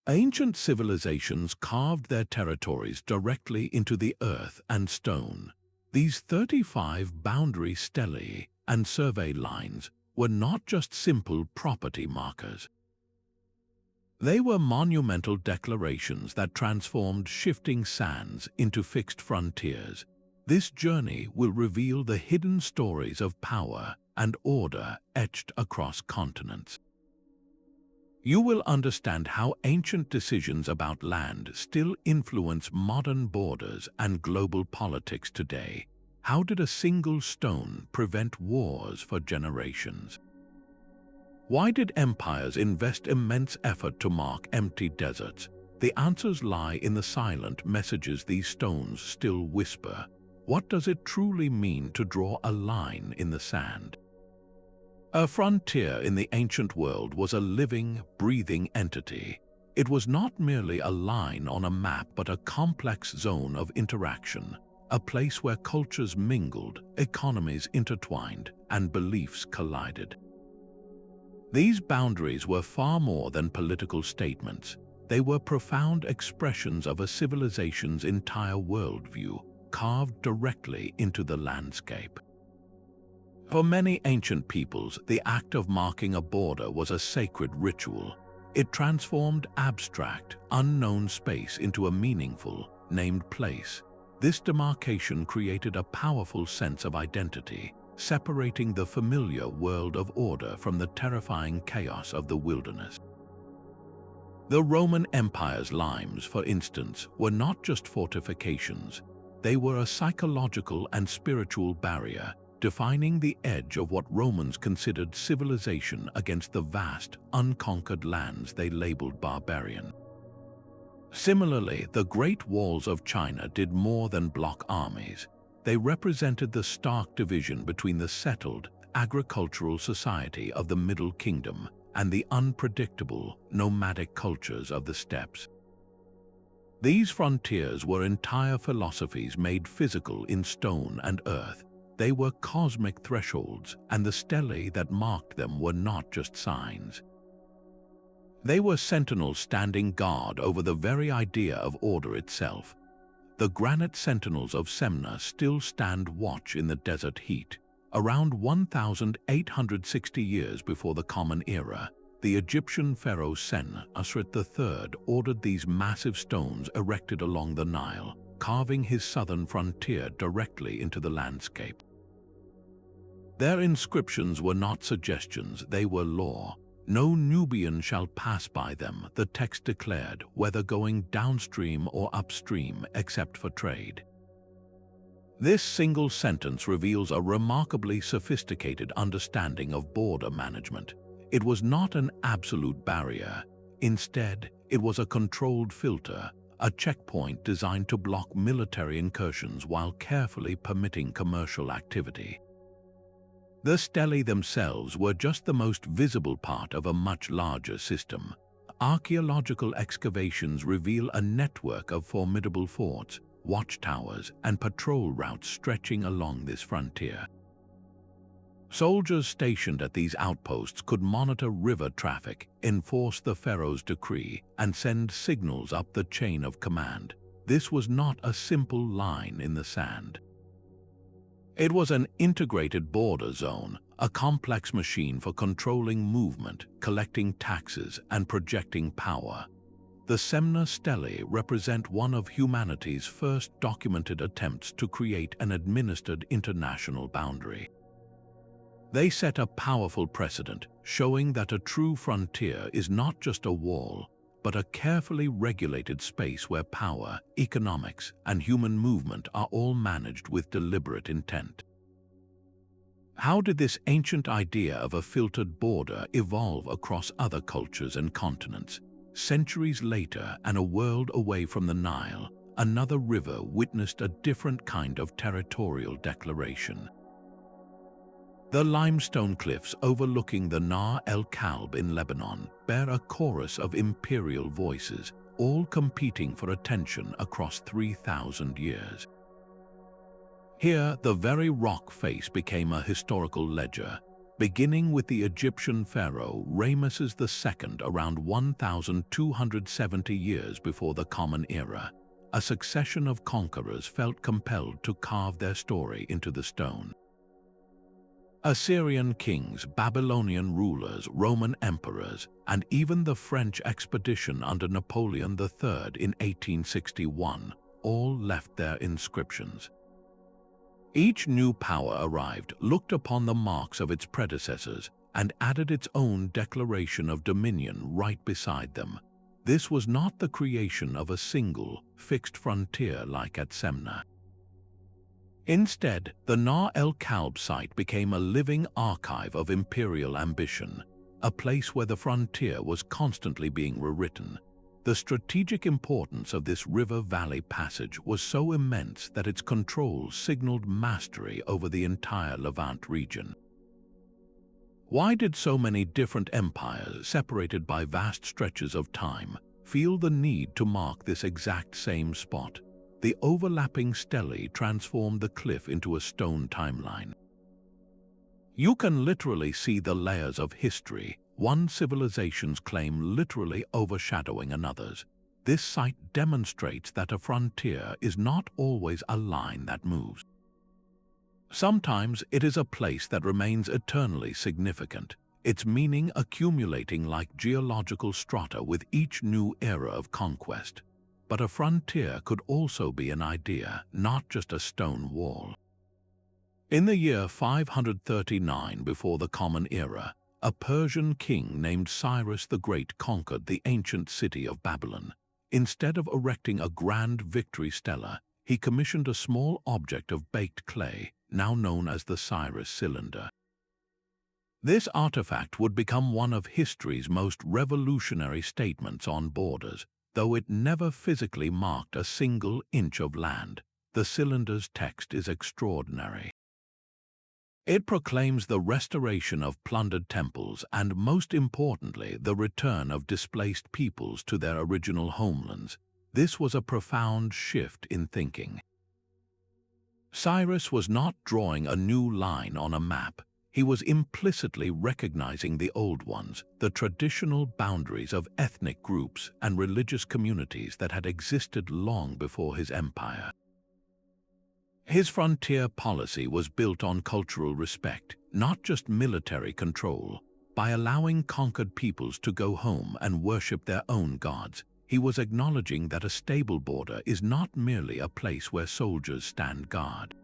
Ancient civilizations carved their territories directly into the earth and stone. These 35 boundary stelae and survey lines were not just simple property markers. They were monumental declarations that transformed shifting sands into fixed frontiers. This journey will reveal the hidden stories of power and order etched across continents. You will understand how ancient decisions about land still influence modern borders and global politics today. How did a single stone prevent wars for generations? Why did empires invest immense effort to mark empty deserts? The answers lie in the silent messages these stones still whisper. What does it truly mean to draw a line in the sand? A frontier in the ancient world was a living, breathing entity. It was not merely a line on a map but a complex zone of interaction, a place where cultures mingled, economies intertwined, and beliefs collided. These boundaries were far more than political statements. They were profound expressions of a civilization's entire worldview, carved directly into the landscape. For many ancient peoples, the act of marking a border was a sacred ritual. It transformed abstract, unknown space into a meaningful, named place. This demarcation created a powerful sense of identity, separating the familiar world of order from the terrifying chaos of the wilderness. The Roman Empire's limes, for instance, were not just fortifications. They were a psychological and spiritual barrier, defining the edge of what Romans considered civilization against the vast, unconquered lands they labeled barbarian. Similarly, the Great Walls of China did more than block armies. They represented the stark division between the settled, agricultural society of the Middle Kingdom and the unpredictable, nomadic cultures of the steppes. These frontiers were entire philosophies made physical in stone and earth. They were cosmic thresholds, and the stelae that marked them were not just signs. They were sentinels standing guard over the very idea of order itself. The granite sentinels of Semna still stand watch in the desert heat. Around 1,860 years before the Common Era, the Egyptian Pharaoh Senusret III ordered these massive stones erected along the Nile, carving his southern frontier directly into the landscape. Their inscriptions were not suggestions, they were law. No Nubian shall pass by them, the text declared, whether going downstream or upstream, except for trade. This single sentence reveals a remarkably sophisticated understanding of border management. It was not an absolute barrier. Instead, it was a controlled filter, a checkpoint designed to block military incursions while carefully permitting commercial activity. The stelae themselves were just the most visible part of a much larger system. Archaeological excavations reveal a network of formidable forts, watchtowers, and patrol routes stretching along this frontier. Soldiers stationed at these outposts could monitor river traffic, enforce the pharaoh's decree, and send signals up the chain of command. This was not a simple line in the sand. It was an integrated border zone, a complex machine for controlling movement, collecting taxes, and projecting power. The Semna Stelae represent one of humanity's first documented attempts to create an administered international boundary. They set a powerful precedent, showing that a true frontier is not just a wall, but a carefully regulated space where power, economics, and human movement are all managed with deliberate intent. How did this ancient idea of a filtered border evolve across other cultures and continents? Centuries later, and a world away from the Nile, another river witnessed a different kind of territorial declaration. The limestone cliffs overlooking the Nahr el-Kalb in Lebanon bear a chorus of imperial voices, all competing for attention across 3,000 years. Here, the very rock face became a historical ledger. beginning with the Egyptian pharaoh Ramesses II around 1,270 years before the Common Era. A succession of conquerors felt compelled to carve their story into the stone. Assyrian kings, Babylonian rulers, Roman emperors, and even the French expedition under Napoleon III in 1861 all left their inscriptions. Each new power arrived, looked upon the marks of its predecessors, and added its own declaration of dominion right beside them. This was not the creation of a single, fixed frontier like at Semna. Instead, the Nahr el-Kalb site became a living archive of imperial ambition, a place where the frontier was constantly being rewritten. The strategic importance of this river-valley passage was so immense that its control signaled mastery over the entire Levant region. Why did so many different empires, separated by vast stretches of time, feel the need to mark this exact same spot? The overlapping stelae transformed the cliff into a stone timeline. You can literally see the layers of history, one civilization's claim literally overshadowing another's. This site demonstrates that a frontier is not always a line that moves. Sometimes it is a place that remains eternally significant, its meaning accumulating like geological strata with each new era of conquest. But a frontier could also be an idea, not just a stone wall. In the year 539 before the Common Era, a Persian king named Cyrus the Great conquered the ancient city of Babylon. Instead of erecting a grand victory stela, he commissioned a small object of baked clay, now known as the Cyrus cylinder. This artifact would become one of history's most revolutionary statements on borders. Though it never physically marked a single inch of land, the cylinder's text is extraordinary. It proclaims the restoration of plundered temples and, most importantly, the return of displaced peoples to their original homelands. This was a profound shift in thinking. Cyrus was not drawing a new line on a map. He was implicitly recognizing the old ones, the traditional boundaries of ethnic groups and religious communities that had existed long before his empire. His frontier policy was built on cultural respect, not just military control. By allowing conquered peoples to go home and worship their own gods, he was acknowledging that a stable border is not merely a place where soldiers stand guard.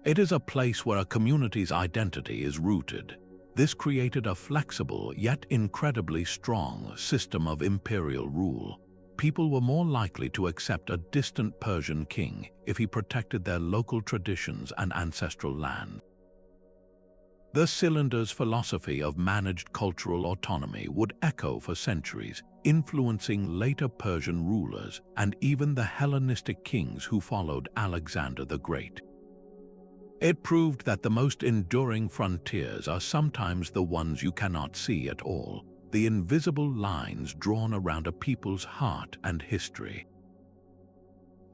It is a place where a community's identity is rooted. This created a flexible yet incredibly strong system of imperial rule. People were more likely to accept a distant Persian king if he protected their local traditions and ancestral land. The cylinder's philosophy of managed cultural autonomy would echo for centuries, influencing later Persian rulers and even the Hellenistic kings who followed Alexander the Great. It proved that the most enduring frontiers are sometimes the ones you cannot see at all, the invisible lines drawn around a people's heart and history.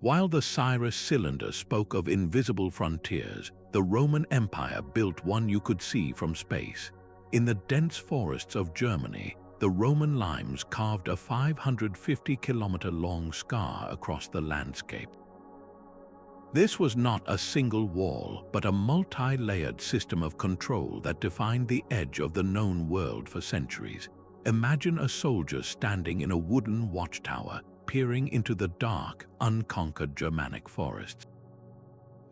While the Cyrus cylinder spoke of invisible frontiers, the Roman Empire built one you could see from space. In the dense forests of Germany, the Roman limes carved a 550-kilometer-long scar across the landscape. This was not a single wall, but a multi-layered system of control that defined the edge of the known world for centuries. Imagine a soldier standing in a wooden watchtower, peering into the dark, unconquered Germanic forests.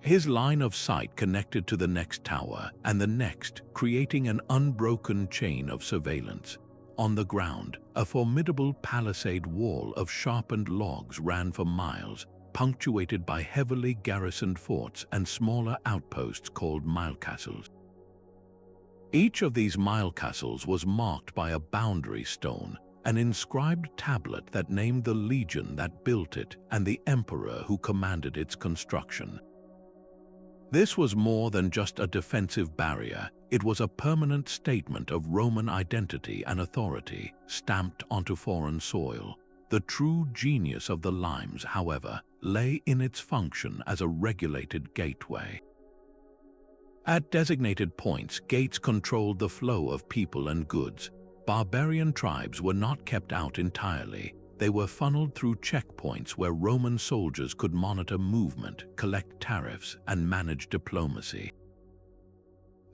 His line of sight connected to the next tower and the next, creating an unbroken chain of surveillance. On the ground, a formidable palisade wall of sharpened logs ran for miles, punctuated by heavily garrisoned forts and smaller outposts called mile castles. Each of these mile castles was marked by a boundary stone, an inscribed tablet that named the legion that built it and the emperor who commanded its construction. This was more than just a defensive barrier. It was a permanent statement of Roman identity and authority, stamped onto foreign soil. The true genius of the limes, however, lay in its function as a regulated gateway. At designated points, gates controlled the flow of people and goods. Barbarian tribes were not kept out entirely. They were funneled through checkpoints where Roman soldiers could monitor movement, collect tariffs, and manage diplomacy.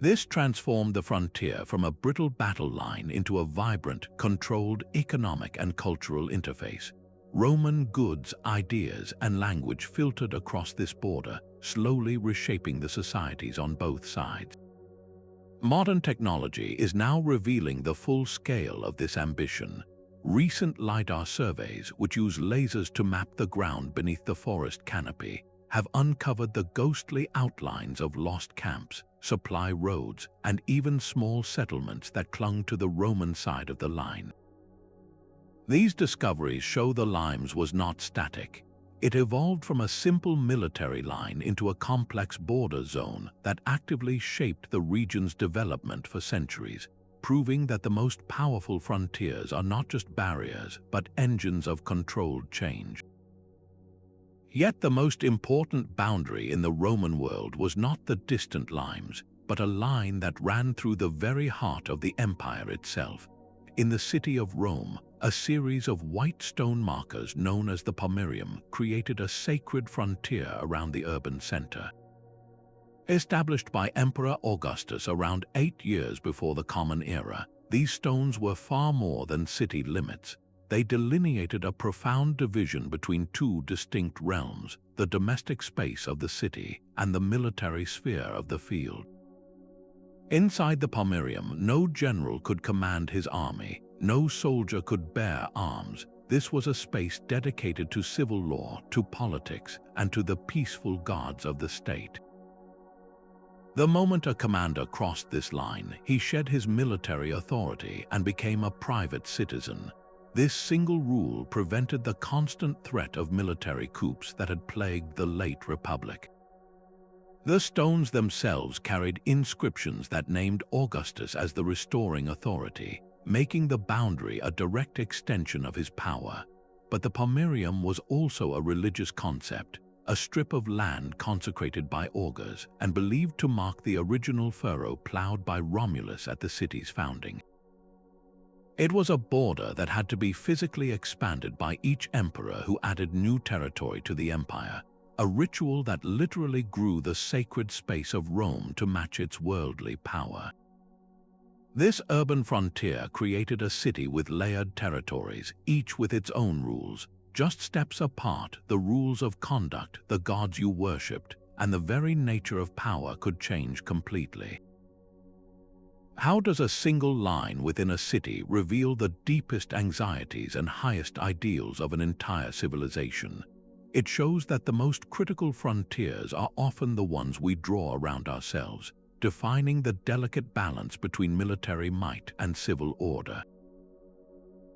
This transformed the frontier from a brittle battle line into a vibrant, controlled economic and cultural interface. Roman goods, ideas, and language filtered across this border, slowly reshaping the societies on both sides. Modern technology is now revealing the full scale of this ambition. Recent LiDAR surveys, which use lasers to map the ground beneath the forest canopy, have uncovered the ghostly outlines of lost camps, supply roads, and even small settlements that clung to the Roman side of the line. These discoveries show the Limes was not static. It evolved from a simple military line into a complex border zone that actively shaped the region's development for centuries, proving that the most powerful frontiers are not just barriers, but engines of controlled change. Yet the most important boundary in the Roman world was not the distant Limes, but a line that ran through the very heart of the empire itself. In the city of Rome, a series of white stone markers known as the Pomerium created a sacred frontier around the urban center. Established by Emperor Augustus around 8 years before the Common Era, these stones were far more than city limits. They delineated a profound division between two distinct realms, the domestic space of the city and the military sphere of the field. Inside the Pomerium, no general could command his army, no soldier could bear arms. This was a space dedicated to civil law, to politics, and to the peaceful gods of the state. The moment a commander crossed this line, he shed his military authority and became a private citizen. This single rule prevented the constant threat of military coups that had plagued the late Republic. The stones themselves carried inscriptions that named Augustus as the restoring authority, making the boundary a direct extension of his power. But the Pomerium was also a religious concept, a strip of land consecrated by augurs and believed to mark the original furrow plowed by Romulus at the city's founding. It was a border that had to be physically expanded by each emperor who added new territory to the empire, a ritual that literally grew the sacred space of Rome to match its worldly power. This urban frontier created a city with layered territories, each with its own rules. Just steps apart, the rules of conduct, the gods you worshipped, and the very nature of power could change completely. How does a single line within a city reveal the deepest anxieties and highest ideals of an entire civilization? It shows that the most critical frontiers are often the ones we draw around ourselves, defining the delicate balance between military might and civil order.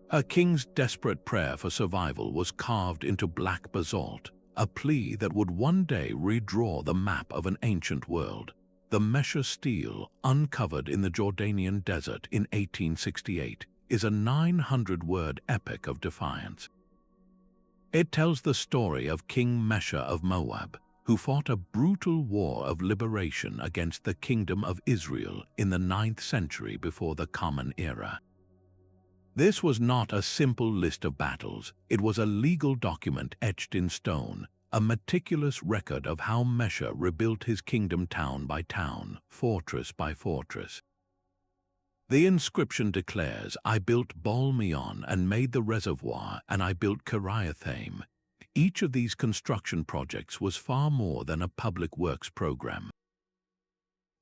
A king's desperate prayer for survival was carved into black basalt, a plea that would one day redraw the map of an ancient world. The Mesha stele, uncovered in the Jordanian desert in 1868, is a 900-word epic of defiance. It tells the story of King Mesha of Moab, who fought a brutal war of liberation against the Kingdom of Israel in the 9th century before the Common Era. This was not a simple list of battles, it was a legal document etched in stone, a meticulous record of how Mesha rebuilt his kingdom town by town, fortress by fortress. The inscription declares, "I built Baal-meon and made the reservoir, and I built Kiriathaim." Each of these construction projects was far more than a public works program.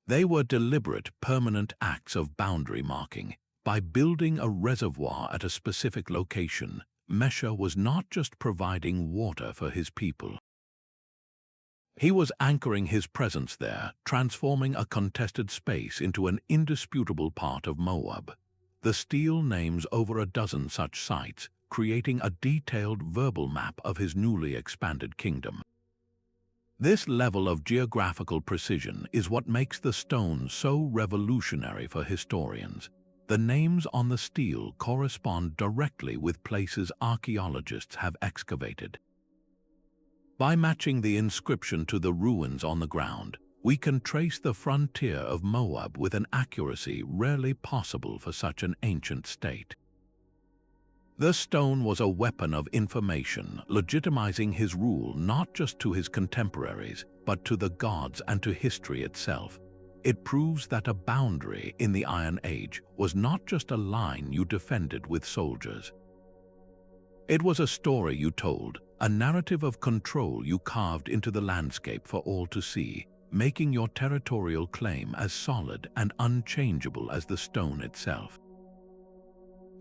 They were deliberate, permanent acts of boundary marking. By building a reservoir at a specific location, Mesha was not just providing water for his people. He was anchoring his presence there, transforming a contested space into an indisputable part of Moab. The stele names over a dozen such sites, creating a detailed verbal map of his newly expanded kingdom. This level of geographical precision is what makes the stone so revolutionary for historians. The names on the stele correspond directly with places archaeologists have excavated. By matching the inscription to the ruins on the ground, we can trace the frontier of Moab with an accuracy rarely possible for such an ancient state. The stone was a weapon of information, legitimizing his rule not just to his contemporaries, but to the gods and to history itself. It proves that a boundary in the Iron Age was not just a line you defended with soldiers. It was a story you told, a narrative of control you carved into the landscape for all to see, making your territorial claim as solid and unchangeable as the stone itself.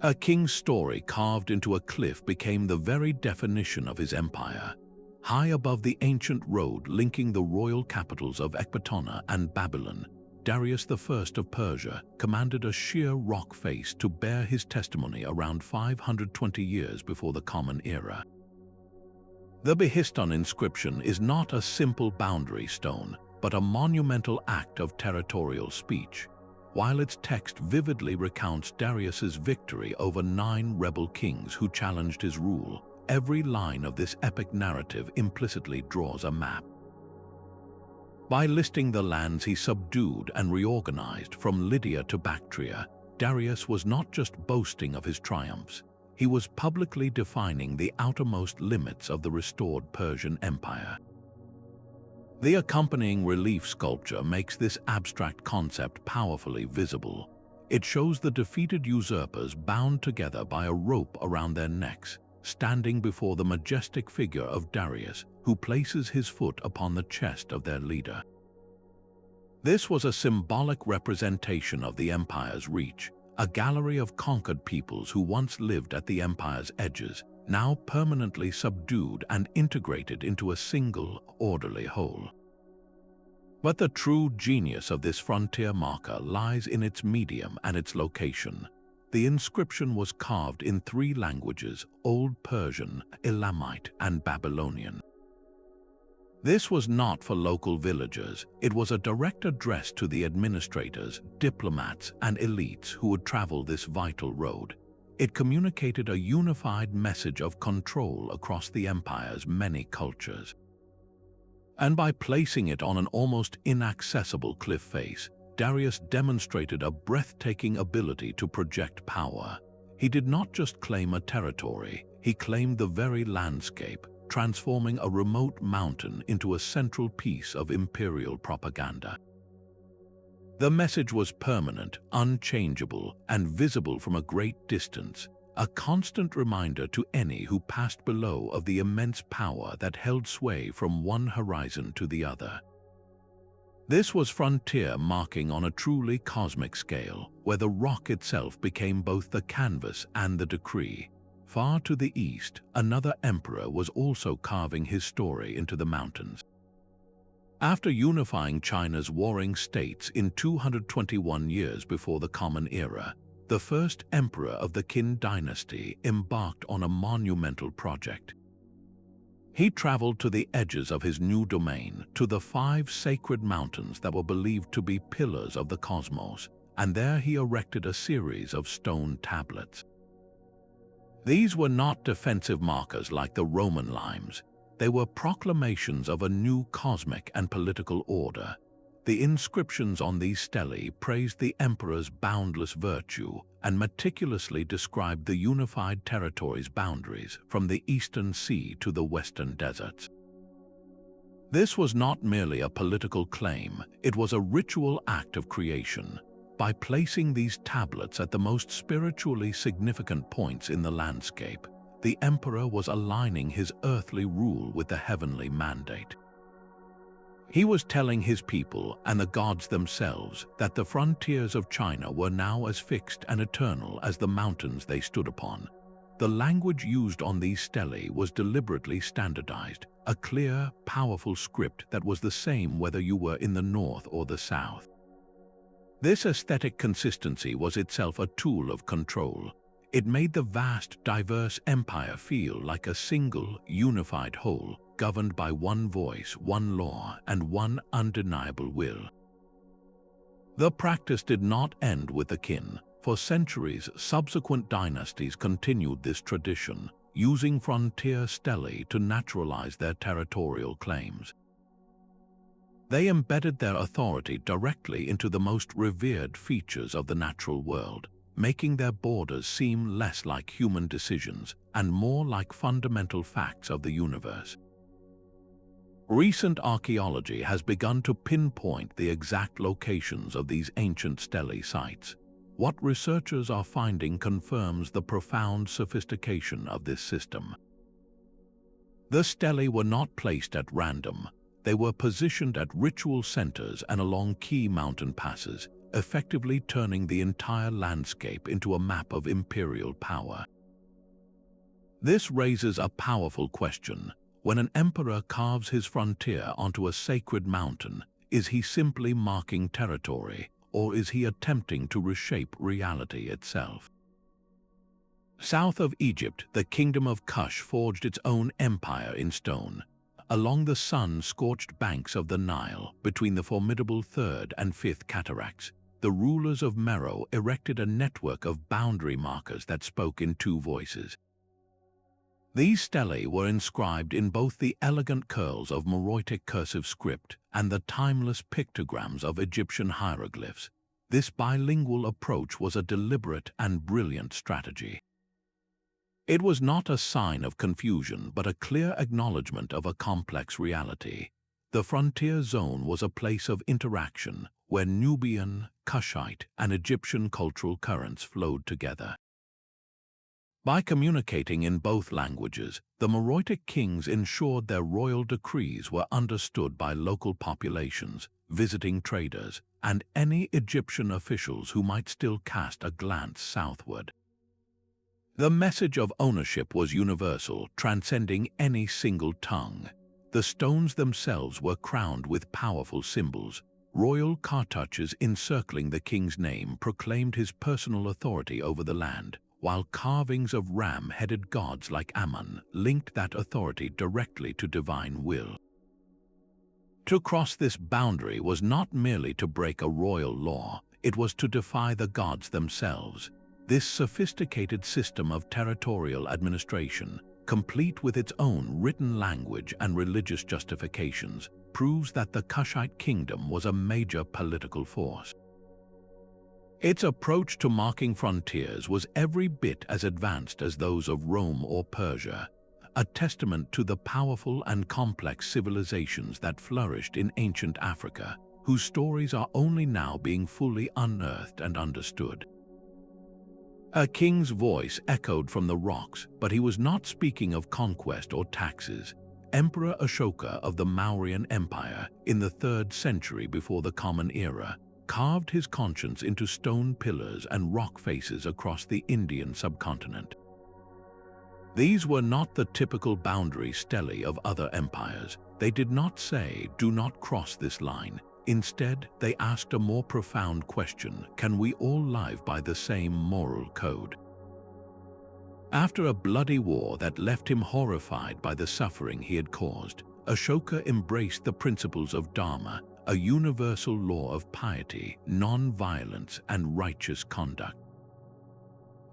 A king's story carved into a cliff became the very definition of his empire. High above the ancient road linking the royal capitals of Ecbatana and Babylon, Darius I of Persia commanded a sheer rock face to bear his testimony around 520 years before the Common Era. The Behistun inscription is not a simple boundary stone, but a monumental act of territorial speech. While its text vividly recounts Darius's victory over 9 rebel kings who challenged his rule, every line of this epic narrative implicitly draws a map. By listing the lands he subdued and reorganized from Lydia to Bactria, Darius was not just boasting of his triumphs, he was publicly defining the outermost limits of the restored Persian Empire. The accompanying relief sculpture makes this abstract concept powerfully visible. It shows the defeated usurpers bound together by a rope around their necks, standing before the majestic figure of Darius, who places his foot upon the chest of their leader. This was a symbolic representation of the empire's reach, a gallery of conquered peoples who once lived at the empire's edges, now permanently subdued and integrated into a single, orderly whole. But the true genius of this frontier marker lies in its medium and its location. The inscription was carved in 3 languages: Old Persian, Elamite, and Babylonian. This was not for local villagers, it was a direct address to the administrators, diplomats, and elites who would travel this vital road. It communicated a unified message of control across the empire's many cultures. And by placing it on an almost inaccessible cliff face, Darius demonstrated a breathtaking ability to project power. He did not just claim a territory, he claimed the very landscape, transforming a remote mountain into a central piece of imperial propaganda. The message was permanent, unchangeable, and visible from a great distance, a constant reminder to any who passed below of the immense power that held sway from one horizon to the other. This was frontier marking on a truly cosmic scale, where the rock itself became both the canvas and the decree. Far to the east, another emperor was also carving his story into the mountains. After unifying China's warring states in 221 years before the Common Era, the first emperor of the Qin dynasty embarked on a monumental project. He traveled to the edges of his new domain, to the 5 sacred mountains that were believed to be pillars of the cosmos, and there he erected a series of stone tablets. These were not defensive markers like the Roman limes. They were proclamations of a new cosmic and political order. The inscriptions on these stelae praised the emperor's boundless virtue and meticulously described the unified territory's boundaries from the eastern sea to the western deserts. This was not merely a political claim, it was a ritual act of creation. By placing these tablets at the most spiritually significant points in the landscape, the emperor was aligning his earthly rule with the heavenly mandate. He was telling his people and the gods themselves that the frontiers of China were now as fixed and eternal as the mountains they stood upon. The language used on these stelae was deliberately standardized, a clear, powerful script that was the same whether you were in the north or the south. This aesthetic consistency was itself a tool of control. It made the vast, diverse empire feel like a single, unified whole, governed by one voice, one law, and one undeniable will. The practice did not end with the Qin. For centuries, subsequent dynasties continued this tradition, using frontier stelae to naturalize their territorial claims. They embedded their authority directly into the most revered features of the natural world, making their borders seem less like human decisions and more like fundamental facts of the universe. Recent archaeology has begun to pinpoint the exact locations of these ancient stele sites. What researchers are finding confirms the profound sophistication of this system. The stele were not placed at random. They were positioned at ritual centers and along key mountain passes, effectively turning the entire landscape into a map of imperial power. This raises a powerful question. When an emperor carves his frontier onto a sacred mountain, is he simply marking territory, or is he attempting to reshape reality itself? South of Egypt, the kingdom of Kush forged its own empire in stone. Along the sun-scorched banks of the Nile, between the formidable third and fifth cataracts, the rulers of Meroe erected a network of boundary markers that spoke in two voices. These stelae were inscribed in both the elegant curls of Meroitic cursive script and the timeless pictograms of Egyptian hieroglyphs. This bilingual approach was a deliberate and brilliant strategy. It was not a sign of confusion, but a clear acknowledgement of a complex reality. The frontier zone was a place of interaction where Nubian, Kushite, and Egyptian cultural currents flowed together. By communicating in both languages, the Meroitic kings ensured their royal decrees were understood by local populations, visiting traders, and any Egyptian officials who might still cast a glance southward. The message of ownership was universal, transcending any single tongue. The stones themselves were crowned with powerful symbols. Royal cartouches encircling the king's name proclaimed his personal authority over the land, while carvings of ram-headed gods like Ammon linked that authority directly to divine will. To cross this boundary was not merely to break a royal law, it was to defy the gods themselves. This sophisticated system of territorial administration, complete with its own written language and religious justifications, proves that the Kushite kingdom was a major political force. Its approach to marking frontiers was every bit as advanced as those of Rome or Persia, a testament to the powerful and complex civilizations that flourished in ancient Africa, whose stories are only now being fully unearthed and understood. A king's voice echoed from the rocks, but he was not speaking of conquest or taxes. Emperor Ashoka of the Mauryan Empire, in the 3rd century before the Common Era, carved his conscience into stone pillars and rock faces across the Indian subcontinent. These were not the typical boundary stelae of other empires. They did not say, "Do not cross this line." Instead, they asked a more profound question: can we all live by the same moral code? After a bloody war that left him horrified by the suffering he had caused, Ashoka embraced the principles of Dharma, a universal law of piety, non-violence, and righteous conduct.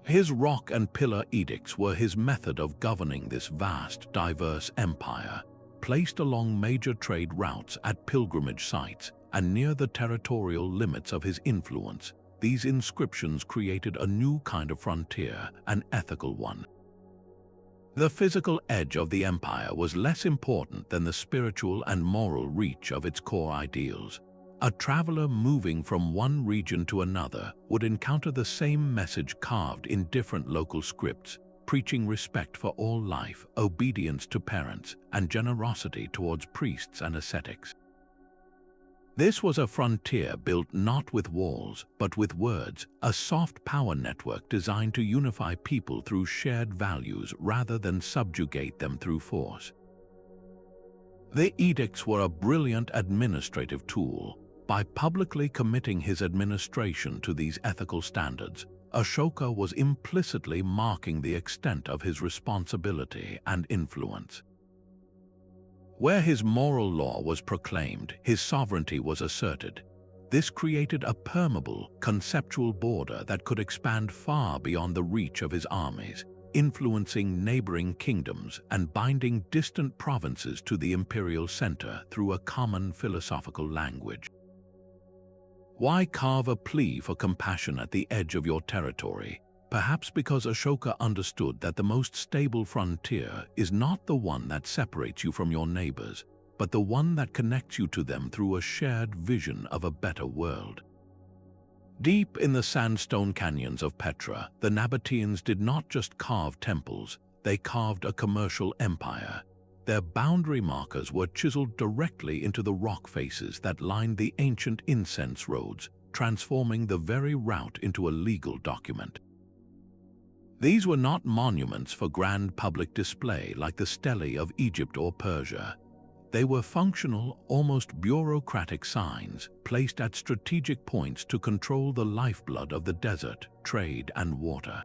His rock and pillar edicts were his method of governing this vast, diverse empire, placed along major trade routes at pilgrimage sites and near the territorial limits of his influence. These inscriptions created a new kind of frontier, an ethical one. The physical edge of the empire was less important than the spiritual and moral reach of its core ideals. A traveler moving from one region to another would encounter the same message carved in different local scripts, preaching respect for all life, obedience to parents, and generosity towards priests and ascetics. This was a frontier built not with walls, but with words, a soft power network designed to unify people through shared values rather than subjugate them through force. The edicts were a brilliant administrative tool. By publicly committing his administration to these ethical standards, Ashoka was implicitly marking the extent of his responsibility and influence. Where his moral law was proclaimed, his sovereignty was asserted. This created a permeable, conceptual border that could expand far beyond the reach of his armies. influencing neighboring kingdoms and binding distant provinces to the imperial center through a common philosophical language. Why carve a plea for compassion at the edge of your territory? Perhaps because Ashoka understood that the most stable frontier is not the one that separates you from your neighbors, but the one that connects you to them through a shared vision of a better world. Deep in the sandstone canyons of Petra, the Nabateans did not just carve temples, they carved a commercial empire. Their boundary markers were chiseled directly into the rock faces that lined the ancient incense roads, transforming the very route into a legal document. These were not monuments for grand public display like the Stele of Egypt or Persia. They were functional, almost bureaucratic signs placed at strategic points to control the lifeblood of the desert, trade, and water.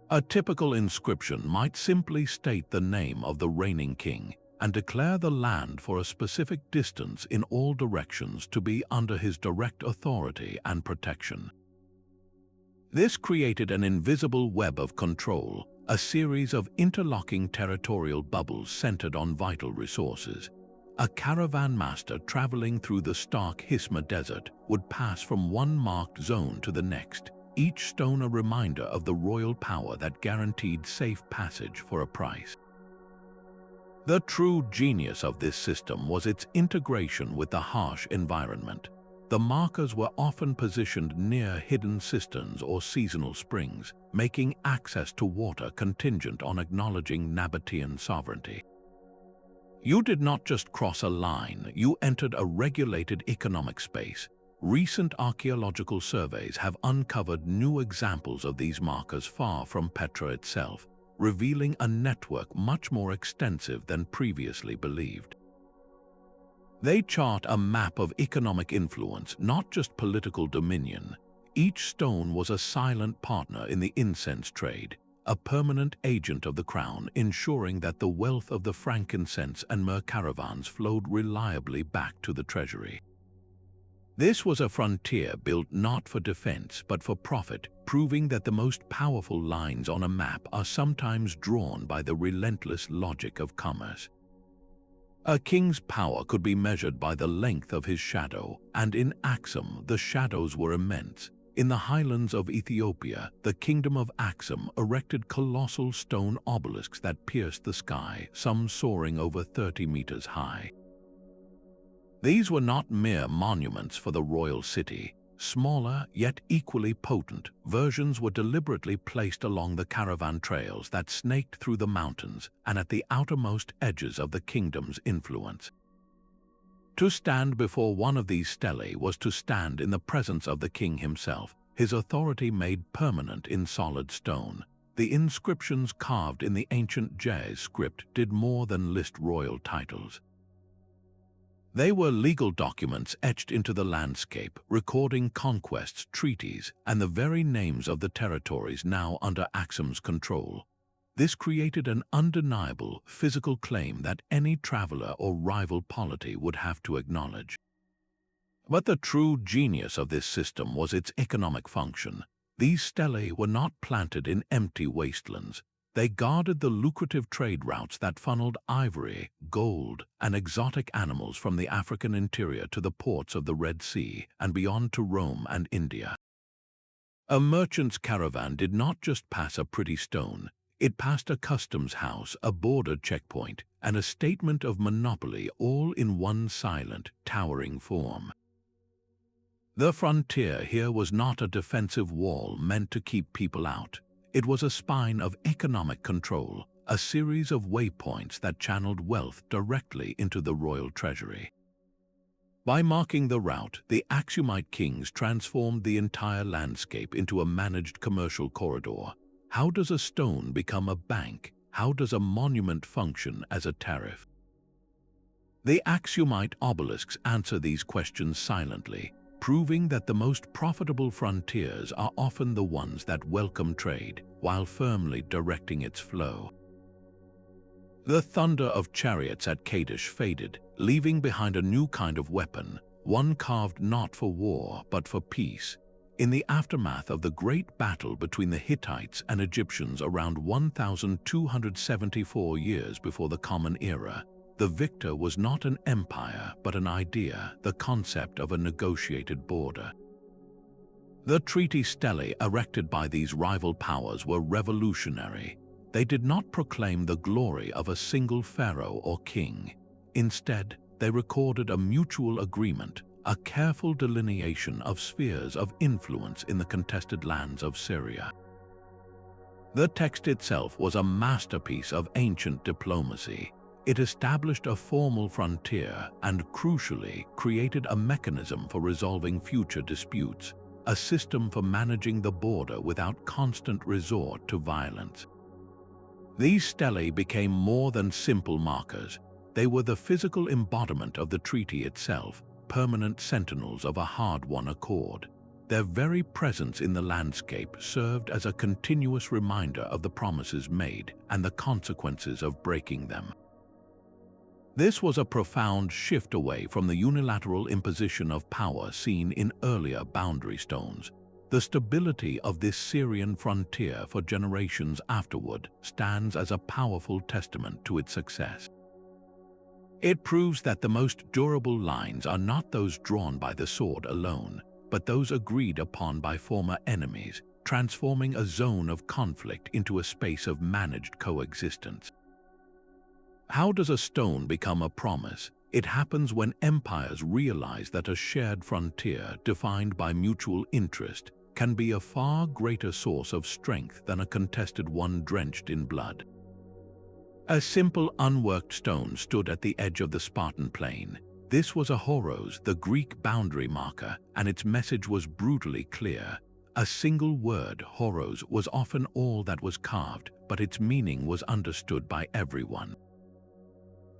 A typical inscription might simply state the name of the reigning king and declare the land for a specific distance in all directions to be under his direct authority and protection. This created an invisible web of control, a series of interlocking territorial bubbles centered on vital resources. A caravan master traveling through the stark Hisma Desert would pass from one marked zone to the next, each stone a reminder of the royal power that guaranteed safe passage for a price. The true genius of this system was its integration with the harsh environment. The markers were often positioned near hidden cisterns or seasonal springs, making access to water contingent on acknowledging Nabatean sovereignty. You did not just cross a line, you entered a regulated economic space. Recent archaeological surveys have uncovered new examples of these markers far from Petra itself, revealing a network much more extensive than previously believed. They chart a map of economic influence, not just political dominion. Each stone was a silent partner in the incense trade, a permanent agent of the crown, ensuring that the wealth of the frankincense and myrrh caravans flowed reliably back to the treasury. This was a frontier built not for defense but for profit, proving that the most powerful lines on a map are sometimes drawn by the relentless logic of commerce. A king's power could be measured by the length of his shadow, and in Axum the shadows were immense. In the highlands of Ethiopia, the kingdom of Axum erected colossal stone obelisks that pierced the sky, some soaring over 30 meters high. These were not mere monuments for the royal city. Smaller, yet equally potent, versions were deliberately placed along the caravan trails that snaked through the mountains and at the outermost edges of the kingdom's influence. To stand before one of these stelae was to stand in the presence of the king himself, his authority made permanent in solid stone. The inscriptions carved in the ancient Ge'ez script did more than list royal titles. They were legal documents etched into the landscape, recording conquests, treaties, and the very names of the territories now under Axum's control. This created an undeniable physical claim that any traveler or rival polity would have to acknowledge. But the true genius of this system was its economic function. These stelae were not planted in empty wastelands. They guarded the lucrative trade routes that funneled ivory, gold, and exotic animals from the African interior to the ports of the Red Sea and beyond to Rome and India. A merchant's caravan did not just pass a pretty stone, it passed a customs house, a border checkpoint, and a statement of monopoly, all in one silent, towering form. The frontier here was not a defensive wall meant to keep people out. It was a spine of economic control, a series of waypoints that channeled wealth directly into the royal treasury. By marking the route, the Axumite kings transformed the entire landscape into a managed commercial corridor. How does a stone become a bank? How does a monument function as a tariff? The Axumite obelisks answer these questions silently, proving that the most profitable frontiers are often the ones that welcome trade, while firmly directing its flow. The thunder of chariots at Kadesh faded, leaving behind a new kind of weapon, one carved not for war but for peace. In the aftermath of the great battle between the Hittites and Egyptians around 1274 years before the Common Era, the victor was not an empire but an idea, the concept of a negotiated border. The treaty Stele erected by these rival powers were revolutionary. They did not proclaim the glory of a single pharaoh or king. Instead, they recorded a mutual agreement, a careful delineation of spheres of influence in the contested lands of Syria. The text itself was a masterpiece of ancient diplomacy. It established a formal frontier and, crucially, created a mechanism for resolving future disputes, a system for managing the border without constant resort to violence. These stelae became more than simple markers. They were the physical embodiment of the treaty itself, permanent sentinels of a hard-won accord. Their very presence in the landscape served as a continuous reminder of the promises made and the consequences of breaking them. This was a profound shift away from the unilateral imposition of power seen in earlier boundary stones. The stability of this Syrian frontier for generations afterward stands as a powerful testament to its success. It proves that the most durable lines are not those drawn by the sword alone, but those agreed upon by former enemies, transforming a zone of conflict into a space of managed coexistence. How does a stone become a promise? It happens when empires realize that a shared frontier defined by mutual interest can be a far greater source of strength than a contested one drenched in blood. A simple unworked stone stood at the edge of the Spartan plain. This was a Horos, the Greek boundary marker, and its message was brutally clear. A single word, Horos, was often all that was carved, but its meaning was understood by everyone.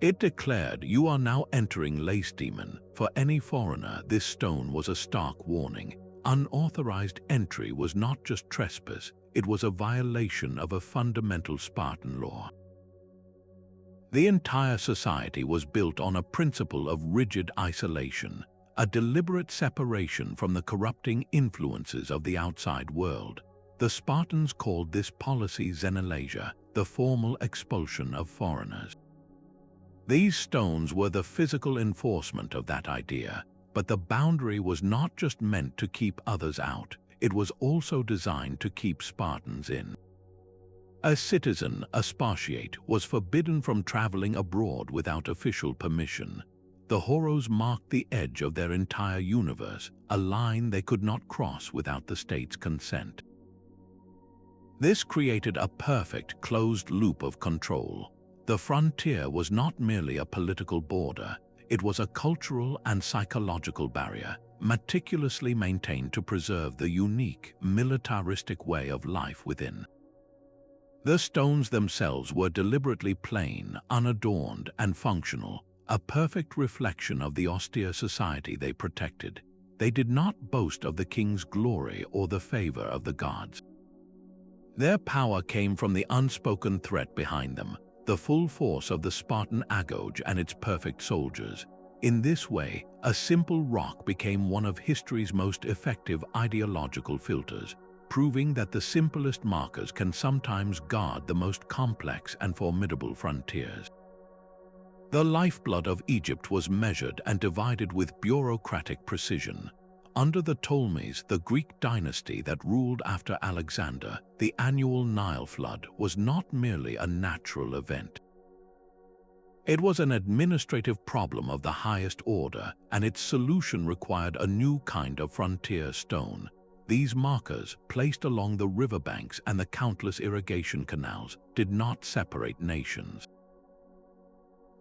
It declared, "You are now entering Lacedaemon." For any foreigner, this stone was a stark warning. Unauthorized entry was not just trespass, it was a violation of a fundamental Spartan law. The entire society was built on a principle of rigid isolation, a deliberate separation from the corrupting influences of the outside world. The Spartans called this policy xenalasia, the formal expulsion of foreigners. These stones were the physical enforcement of that idea, but the boundary was not just meant to keep others out, it was also designed to keep Spartans in. A citizen, a spartiate, was forbidden from traveling abroad without official permission. The Horos marked the edge of their entire universe, a line they could not cross without the state's consent. This created a perfect closed loop of control. The frontier was not merely a political border, it was a cultural and psychological barrier, meticulously maintained to preserve the unique, militaristic way of life within. The stones themselves were deliberately plain, unadorned, and functional, a perfect reflection of the austere society they protected. They did not boast of the king's glory or the favor of the gods. Their power came from the unspoken threat behind them, the full force of the Spartan agoge and its perfect soldiers. In this way, a simple rock became one of history's most effective ideological filters, proving that the simplest markers can sometimes guard the most complex and formidable frontiers. The lifeblood of Egypt was measured and divided with bureaucratic precision. Under the Ptolemies, the Greek dynasty that ruled after Alexander, the annual Nile flood was not merely a natural event. It was an administrative problem of the highest order, and its solution required a new kind of frontier stone. These markers, placed along the riverbanks and the countless irrigation canals, did not separate nations.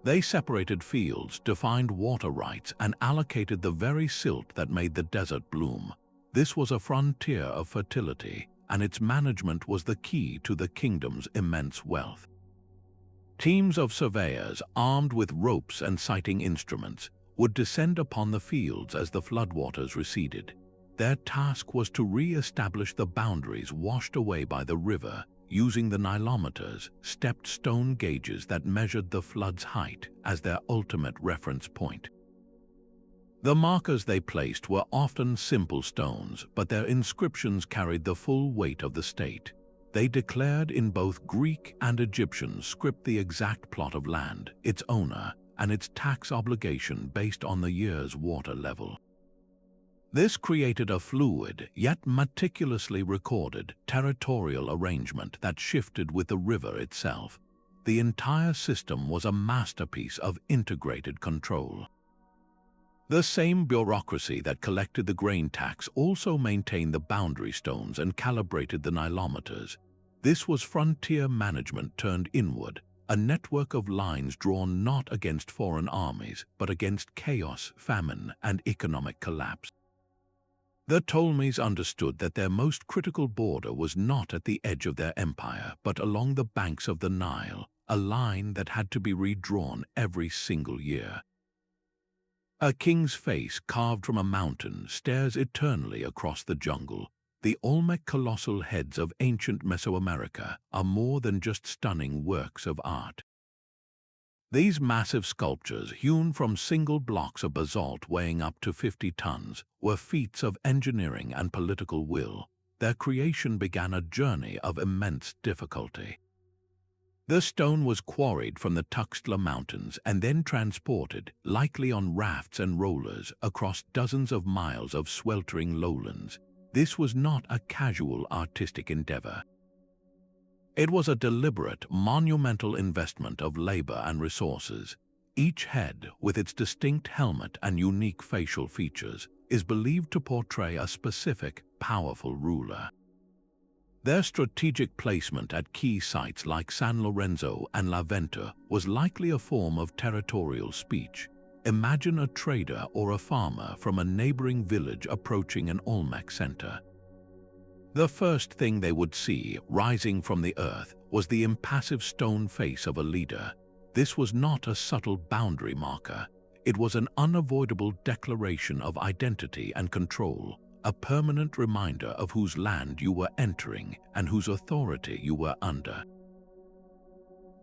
They separated fields, defined water rights, and allocated the very silt that made the desert bloom. This was a frontier of fertility, and its management was the key to the kingdom's immense wealth. Teams of surveyors, armed with ropes and sighting instruments, would descend upon the fields as the floodwaters receded. Their task was to re-establish the boundaries washed away by the river, using the nilometers, stepped stone gauges that measured the flood's height, as their ultimate reference point. The markers they placed were often simple stones, but their inscriptions carried the full weight of the state. They declared in both Greek and Egyptian script the exact plot of land, its owner, and its tax obligation based on the year's water level. This created a fluid, yet meticulously recorded, territorial arrangement that shifted with the river itself. The entire system was a masterpiece of integrated control. The same bureaucracy that collected the grain tax also maintained the boundary stones and calibrated the nilometers. This was frontier management turned inward, a network of lines drawn not against foreign armies, but against chaos, famine, and economic collapse. The Ptolemies understood that their most critical border was not at the edge of their empire, but along the banks of the Nile, a line that had to be redrawn every single year. A king's face carved from a mountain stares eternally across the jungle. The Olmec colossal heads of ancient Mesoamerica are more than just stunning works of art. These massive sculptures, hewn from single blocks of basalt weighing up to 50 tons, were feats of engineering and political will. Their creation began a journey of immense difficulty. The stone was quarried from the Tuxtla Mountains and then transported, likely on rafts and rollers, across dozens of miles of sweltering lowlands. This was not a casual artistic endeavor. It was a deliberate, monumental investment of labor and resources. Each head, with its distinct helmet and unique facial features, is believed to portray a specific, powerful ruler. Their strategic placement at key sites like San Lorenzo and La Venta was likely a form of territorial speech. Imagine a trader or a farmer from a neighboring village approaching an Olmec center. The first thing they would see, rising from the earth, was the impassive stone face of a leader. This was not a subtle boundary marker. It was an unavoidable declaration of identity and control, a permanent reminder of whose land you were entering and whose authority you were under.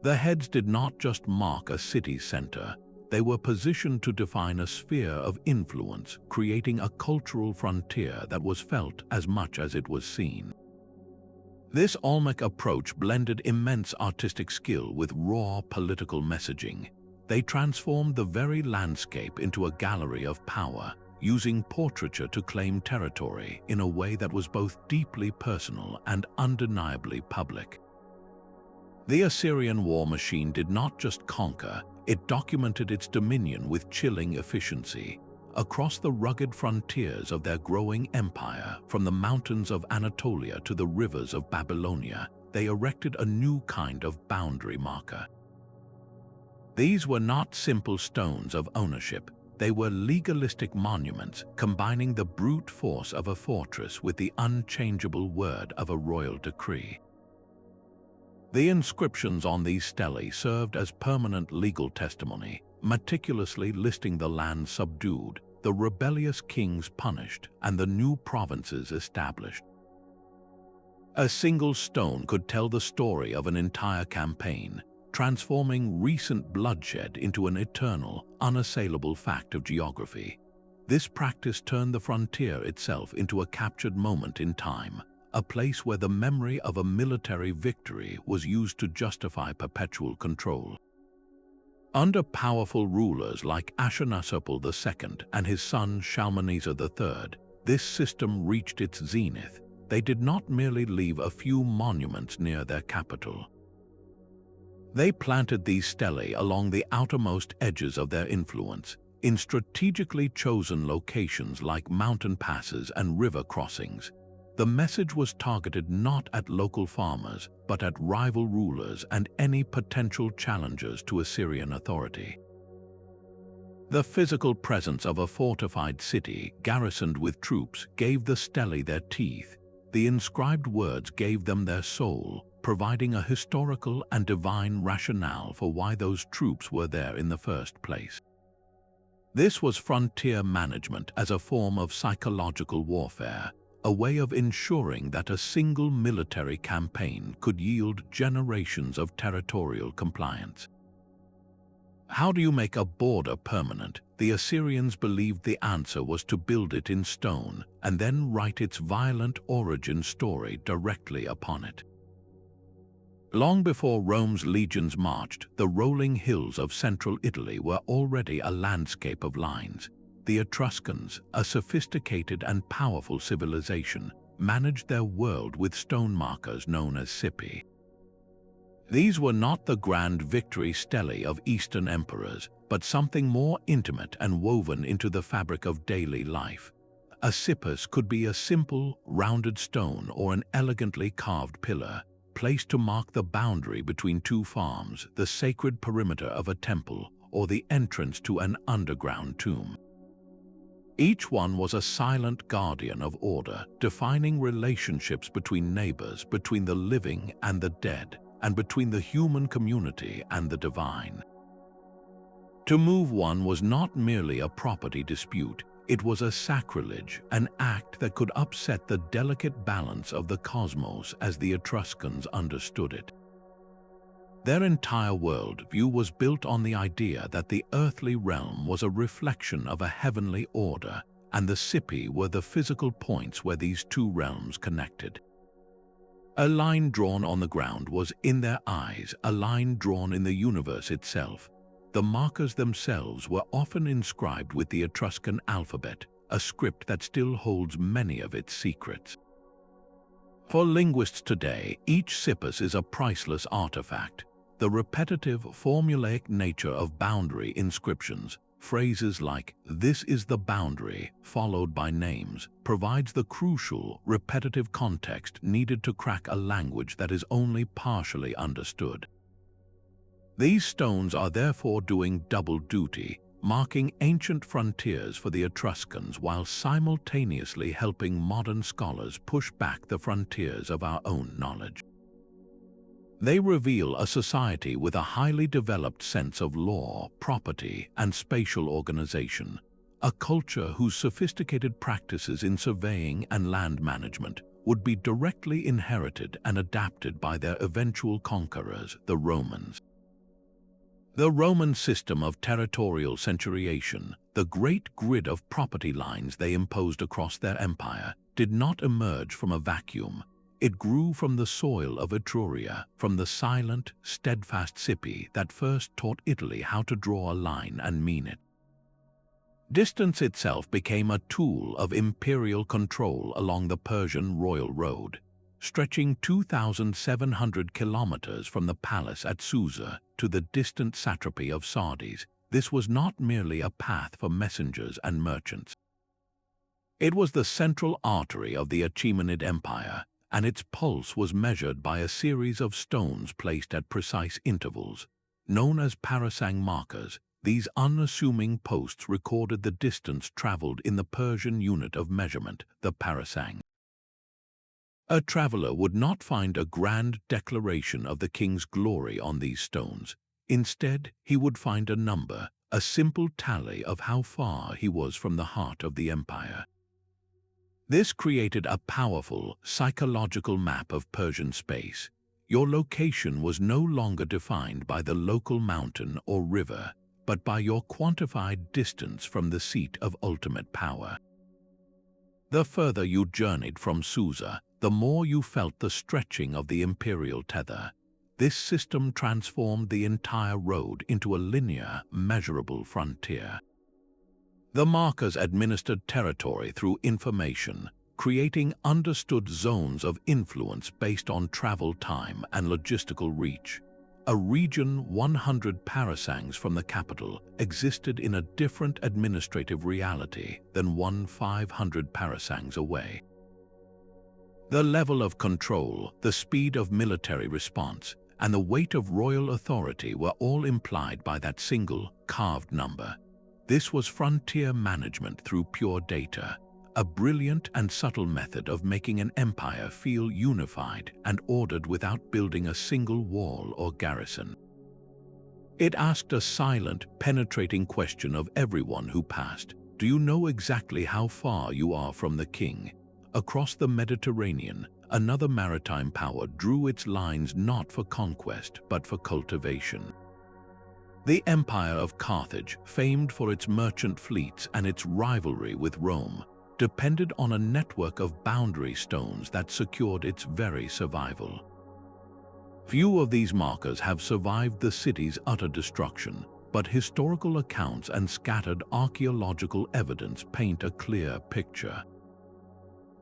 The heads did not just mark a city's center. They were positioned to define a sphere of influence, creating a cultural frontier that was felt as much as it was seen. This Olmec approach blended immense artistic skill with raw political messaging. They transformed the very landscape into a gallery of power, using portraiture to claim territory in a way that was both deeply personal and undeniably public. The Assyrian war machine did not just conquer, it documented its dominion with chilling efficiency. Across the rugged frontiers of their growing empire, from the mountains of Anatolia to the rivers of Babylonia, they erected a new kind of boundary marker. These were not simple stones of ownership. They were legalistic monuments, combining the brute force of a fortress with the unchangeable word of a royal decree. The inscriptions on these stelae served as permanent legal testimony, meticulously listing the lands subdued, the rebellious kings punished, and the new provinces established. A single stone could tell the story of an entire campaign, transforming recent bloodshed into an eternal, unassailable fact of geography. This practice turned the frontier itself into a captured moment in time, a place where the memory of a military victory was used to justify perpetual control. Under powerful rulers like Ashurnasirpal II and his son Shalmaneser III, this system reached its zenith. They did not merely leave a few monuments near their capital. They planted these stelae along the outermost edges of their influence, in strategically chosen locations like mountain passes and river crossings. The message was targeted not at local farmers, but at rival rulers and any potential challengers to Assyrian authority. The physical presence of a fortified city, garrisoned with troops, gave the stelae their teeth. The inscribed words gave them their soul, providing a historical and divine rationale for why those troops were there in the first place. This was frontier management as a form of psychological warfare, a way of ensuring that a single military campaign could yield generations of territorial compliance. How do you make a border permanent? the Assyrians believed the answer was to build it in stone and then write its violent origin story directly upon it. Long before Rome's legions marched, the rolling hills of central Italy were already a landscape of lines. The Etruscans, a sophisticated and powerful civilization, managed their world with stone markers known as Cipi. These were not the grand victory stelae of Eastern emperors, but something more intimate and woven into the fabric of daily life. A cippus could be a simple, rounded stone or an elegantly carved pillar, placed to mark the boundary between two farms, the sacred perimeter of a temple, or the entrance to an underground tomb. Each one was a silent guardian of order, defining relationships between neighbors, between the living and the dead, and between the human community and the divine. To move one was not merely a property dispute, it was a sacrilege, an act that could upset the delicate balance of the cosmos as the Etruscans understood it. Their entire worldview was built on the idea that the earthly realm was a reflection of a heavenly order, and the Cipi were the physical points where these two realms connected. A line drawn on the ground was, in their eyes, a line drawn in the universe itself. The markers themselves were often inscribed with the Etruscan alphabet, a script that still holds many of its secrets. For linguists today, each cippus is a priceless artifact. The repetitive, formulaic nature of boundary inscriptions, phrases like, "This is the boundary," followed by names, provides the crucial, repetitive context needed to crack a language that is only partially understood. These stones are therefore doing double duty, marking ancient frontiers for the Etruscans while simultaneously helping modern scholars push back the frontiers of our own knowledge. They reveal a society with a highly developed sense of law, property, and spatial organization, a culture whose sophisticated practices in surveying and land management would be directly inherited and adapted by their eventual conquerors, the Romans. The Roman system of territorial centuriation, the great grid of property lines they imposed across their empire, did not emerge from a vacuum. It grew from the soil of Etruria, from the silent, steadfast Cipi that first taught Italy how to draw a line and mean it. Distance itself became a tool of imperial control along the Persian royal road, stretching 2,700 kilometers from the palace at Susa to the distant satrapy of Sardes. This was not merely a path for messengers and merchants. It was the central artery of the Achaemenid Empire, and its pulse was measured by a series of stones placed at precise intervals. Known as parasang markers, these unassuming posts recorded the distance traveled in the Persian unit of measurement, the parasang. A traveler would not find a grand declaration of the king's glory on these stones. Instead, he would find a number, a simple tally of how far he was from the heart of the empire. This created a powerful, psychological map of Persian space. Your location was no longer defined by the local mountain or river, but by your quantified distance from the seat of ultimate power. The further you journeyed from Susa, the more you felt the stretching of the imperial tether. This system transformed the entire road into a linear, measurable frontier. The markers administered territory through information, creating understood zones of influence based on travel time and logistical reach. A region 100 parasangs from the capital existed in a different administrative reality than one 500 parasangs away. The level of control, the speed of military response, and the weight of royal authority were all implied by that single, carved number. This was frontier management through pure data, a brilliant and subtle method of making an empire feel unified and ordered without building a single wall or garrison. It asked a silent, penetrating question of everyone who passed. Do you know exactly how far you are from the king? Across the Mediterranean, another maritime power drew its lines not for conquest but for cultivation. The Empire of Carthage, famed for its merchant fleets and its rivalry with Rome, depended on a network of boundary stones that secured its very survival. Few of these markers have survived the city's utter destruction, but historical accounts and scattered archaeological evidence paint a clear picture.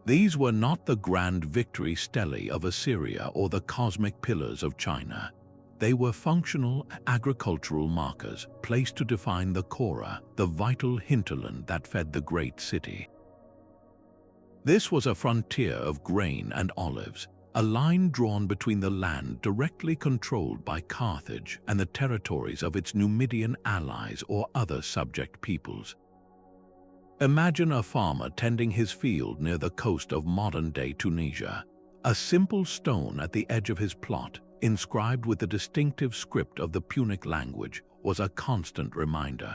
These were not the grand victory stelae of Assyria or the cosmic pillars of China. They were functional agricultural markers placed to define the Kora, the vital hinterland that fed the great city. This was a frontier of grain and olives, a line drawn between the land directly controlled by Carthage and the territories of its Numidian allies or other subject peoples. Imagine a farmer tending his field near the coast of modern-day Tunisia. A simple stone at the edge of his plot, inscribed with the distinctive script of the Punic language, was a constant reminder.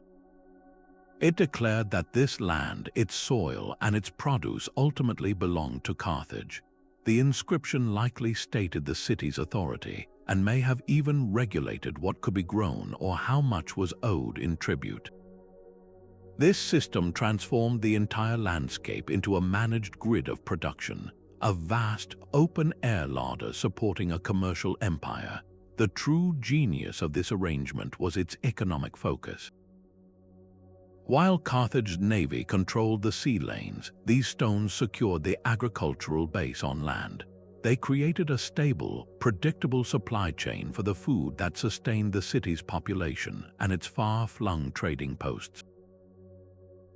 It declared that this land, its soil, and its produce ultimately belonged to Carthage. The inscription likely stated the city's authority, and may have even regulated what could be grown or how much was owed in tribute. This system transformed the entire landscape into a managed grid of production, a vast, open-air larder supporting a commercial empire. The true genius of this arrangement was its economic focus. While Carthage's navy controlled the sea lanes, these stones secured the agricultural base on land. They created a stable, predictable supply chain for the food that sustained the city's population and its far-flung trading posts.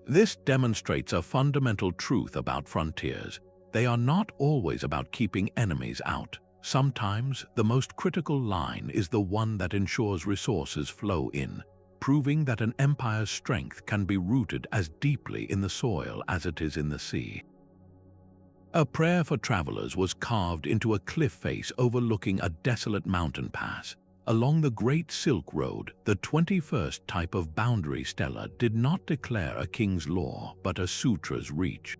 This demonstrates a fundamental truth about frontiers. They are not always about keeping enemies out. Sometimes, the most critical line is the one that ensures resources flow in, proving that an empire's strength can be rooted as deeply in the soil as it is in the sea. A prayer for travelers was carved into a cliff face overlooking a desolate mountain pass. Along the Great Silk Road, the 21st type of boundary stela did not declare a king's law but a sutra's reach.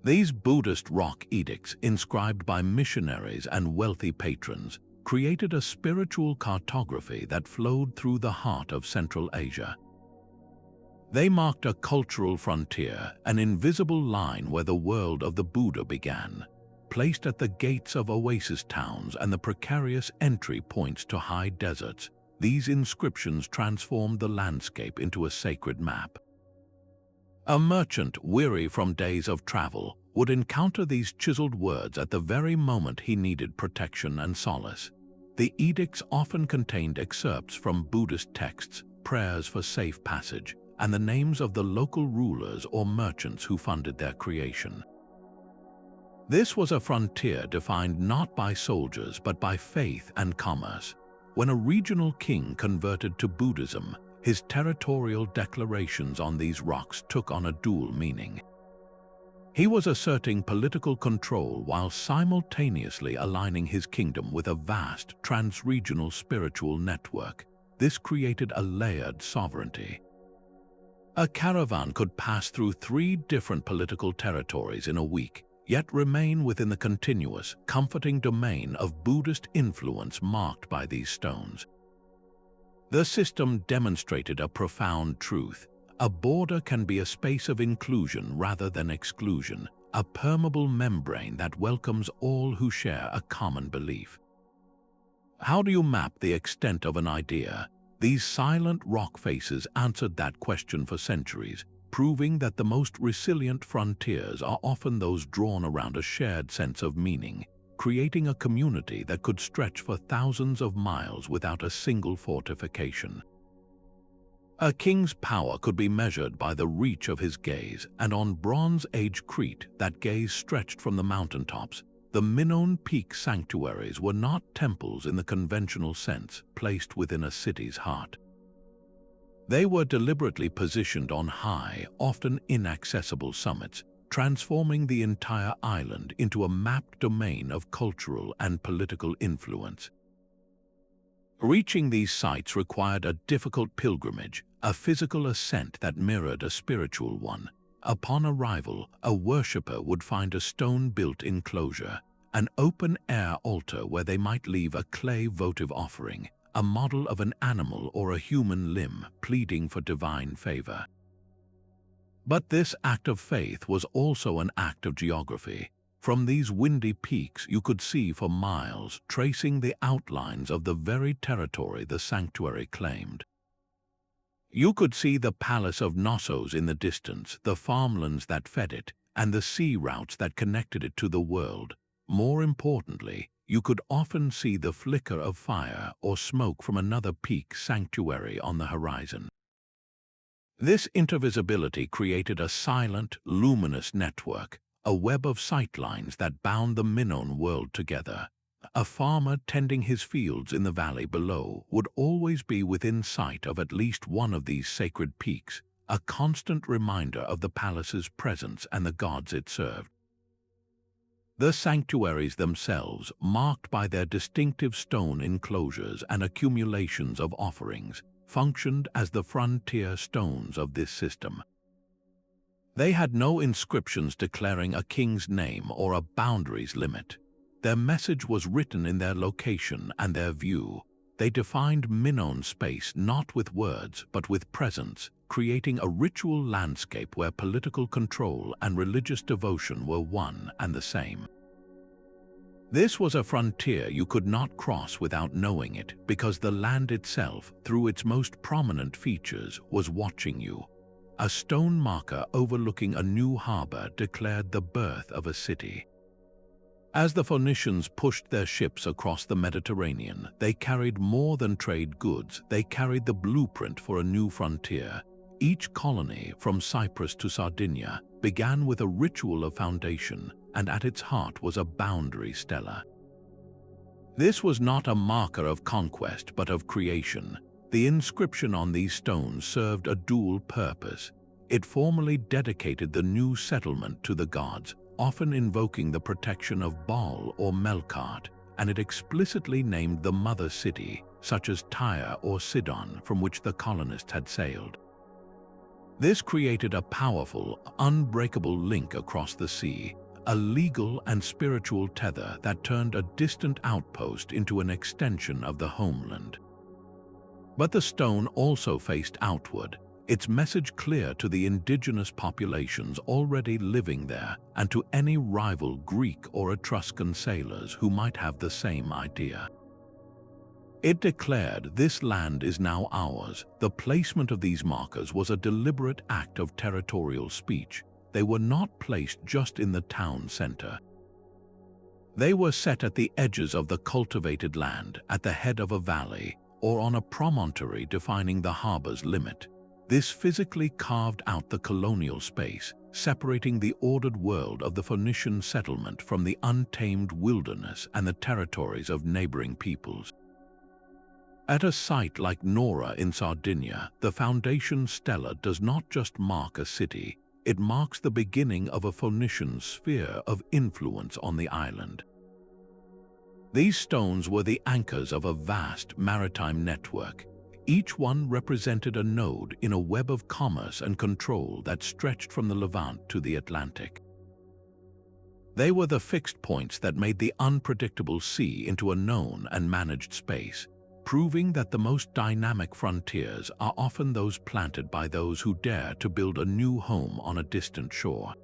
These Buddhist rock edicts, inscribed by missionaries and wealthy patrons, created a spiritual cartography that flowed through the heart of Central Asia. They marked a cultural frontier, an invisible line where the world of the Buddha began. Placed at the gates of oasis towns and the precarious entry points to high deserts, these inscriptions transformed the landscape into a sacred map. A merchant, weary from days of travel, would encounter these chiseled words at the very moment he needed protection and solace. The edicts often contained excerpts from Buddhist texts, prayers for safe passage, and the names of the local rulers or merchants who funded their creation. This was a frontier defined not by soldiers but by faith and commerce. When a regional king converted to Buddhism, his territorial declarations on these rocks took on a dual meaning. He was asserting political control while simultaneously aligning his kingdom with a vast trans-regional spiritual network. This created a layered sovereignty. A caravan could pass through 3 different political territories in a week, yet remain within the continuous, comforting domain of Buddhist influence marked by these stones. The system demonstrated a profound truth. A border can be a space of inclusion rather than exclusion, a permeable membrane that welcomes all who share a common belief. How do you map the extent of an idea? These silent rock faces answered that question for centuries, proving that the most resilient frontiers are often those drawn around a shared sense of meaning, creating a community that could stretch for thousands of miles without a single fortification. A king's power could be measured by the reach of his gaze, and on Bronze Age Crete, that gaze stretched from the mountaintops. The Minoan Peak sanctuaries were not temples in the conventional sense, placed within a city's heart. They were deliberately positioned on high, often inaccessible summits, transforming the entire island into a mapped domain of cultural and political influence. Reaching these sites required a difficult pilgrimage, a physical ascent that mirrored a spiritual one. Upon arrival, a worshipper would find a stone-built enclosure, an open-air altar where they might leave a clay votive offering, a model of an animal or a human limb pleading for divine favor. But this act of faith was also an act of geography. From these windy peaks you could see for miles, tracing the outlines of the very territory the sanctuary claimed. You could see the palace of Knossos in the distance, the farmlands that fed it, and the sea routes that connected it to the world. More importantly, you could often see the flicker of fire or smoke from another peak sanctuary on the horizon. This intervisibility created a silent, luminous network, a web of sightlines that bound the Minoan world together. A farmer tending his fields in the valley below would always be within sight of at least one of these sacred peaks, a constant reminder of the palace's presence and the gods it served. The sanctuaries themselves, marked by their distinctive stone enclosures and accumulations of offerings, functioned as the frontier stones of this system. They had no inscriptions declaring a king's name or a boundaries limit. Their message was written in their location and their view. They defined Minoan space not with words but with presence, creating a ritual landscape where political control and religious devotion were one and the same. This was a frontier you could not cross without knowing it, because the land itself, through its most prominent features, was watching you. A stone marker overlooking a new harbor declared the birth of a city. As the Phoenicians pushed their ships across the Mediterranean, they carried more than trade goods, they carried the blueprint for a new frontier. Each colony, from Cyprus to Sardinia, began with a ritual of foundation, and at its heart was a boundary stele. This was not a marker of conquest but of creation. The inscription on these stones served a dual purpose. It formally dedicated the new settlement to the gods, often invoking the protection of Baal or Melkart, and it explicitly named the mother city, such as Tyre or Sidon, from which the colonists had sailed. This created a powerful, unbreakable link across the sea, a legal and spiritual tether that turned a distant outpost into an extension of the homeland. But the stone also faced outward, its message clear to the indigenous populations already living there and to any rival Greek or Etruscan sailors who might have the same idea. It declared, "This land is now ours." The placement of these markers was a deliberate act of territorial speech. They were not placed just in the town center. They were set at the edges of the cultivated land, at the head of a valley, or on a promontory defining the harbor's limit. This physically carved out the colonial space, separating the ordered world of the Phoenician settlement from the untamed wilderness and the territories of neighboring peoples. At a site like Nahr in Sardinia, the foundation stela does not just mark a city, it marks the beginning of a Phoenician sphere of influence on the island. These stones were the anchors of a vast maritime network. Each one represented a node in a web of commerce and control that stretched from the Levant to the Atlantic. They were the fixed points that made the unpredictable sea into a known and managed space, proving that the most dynamic frontiers are often those planted by those who dare to build a new home on a distant shore.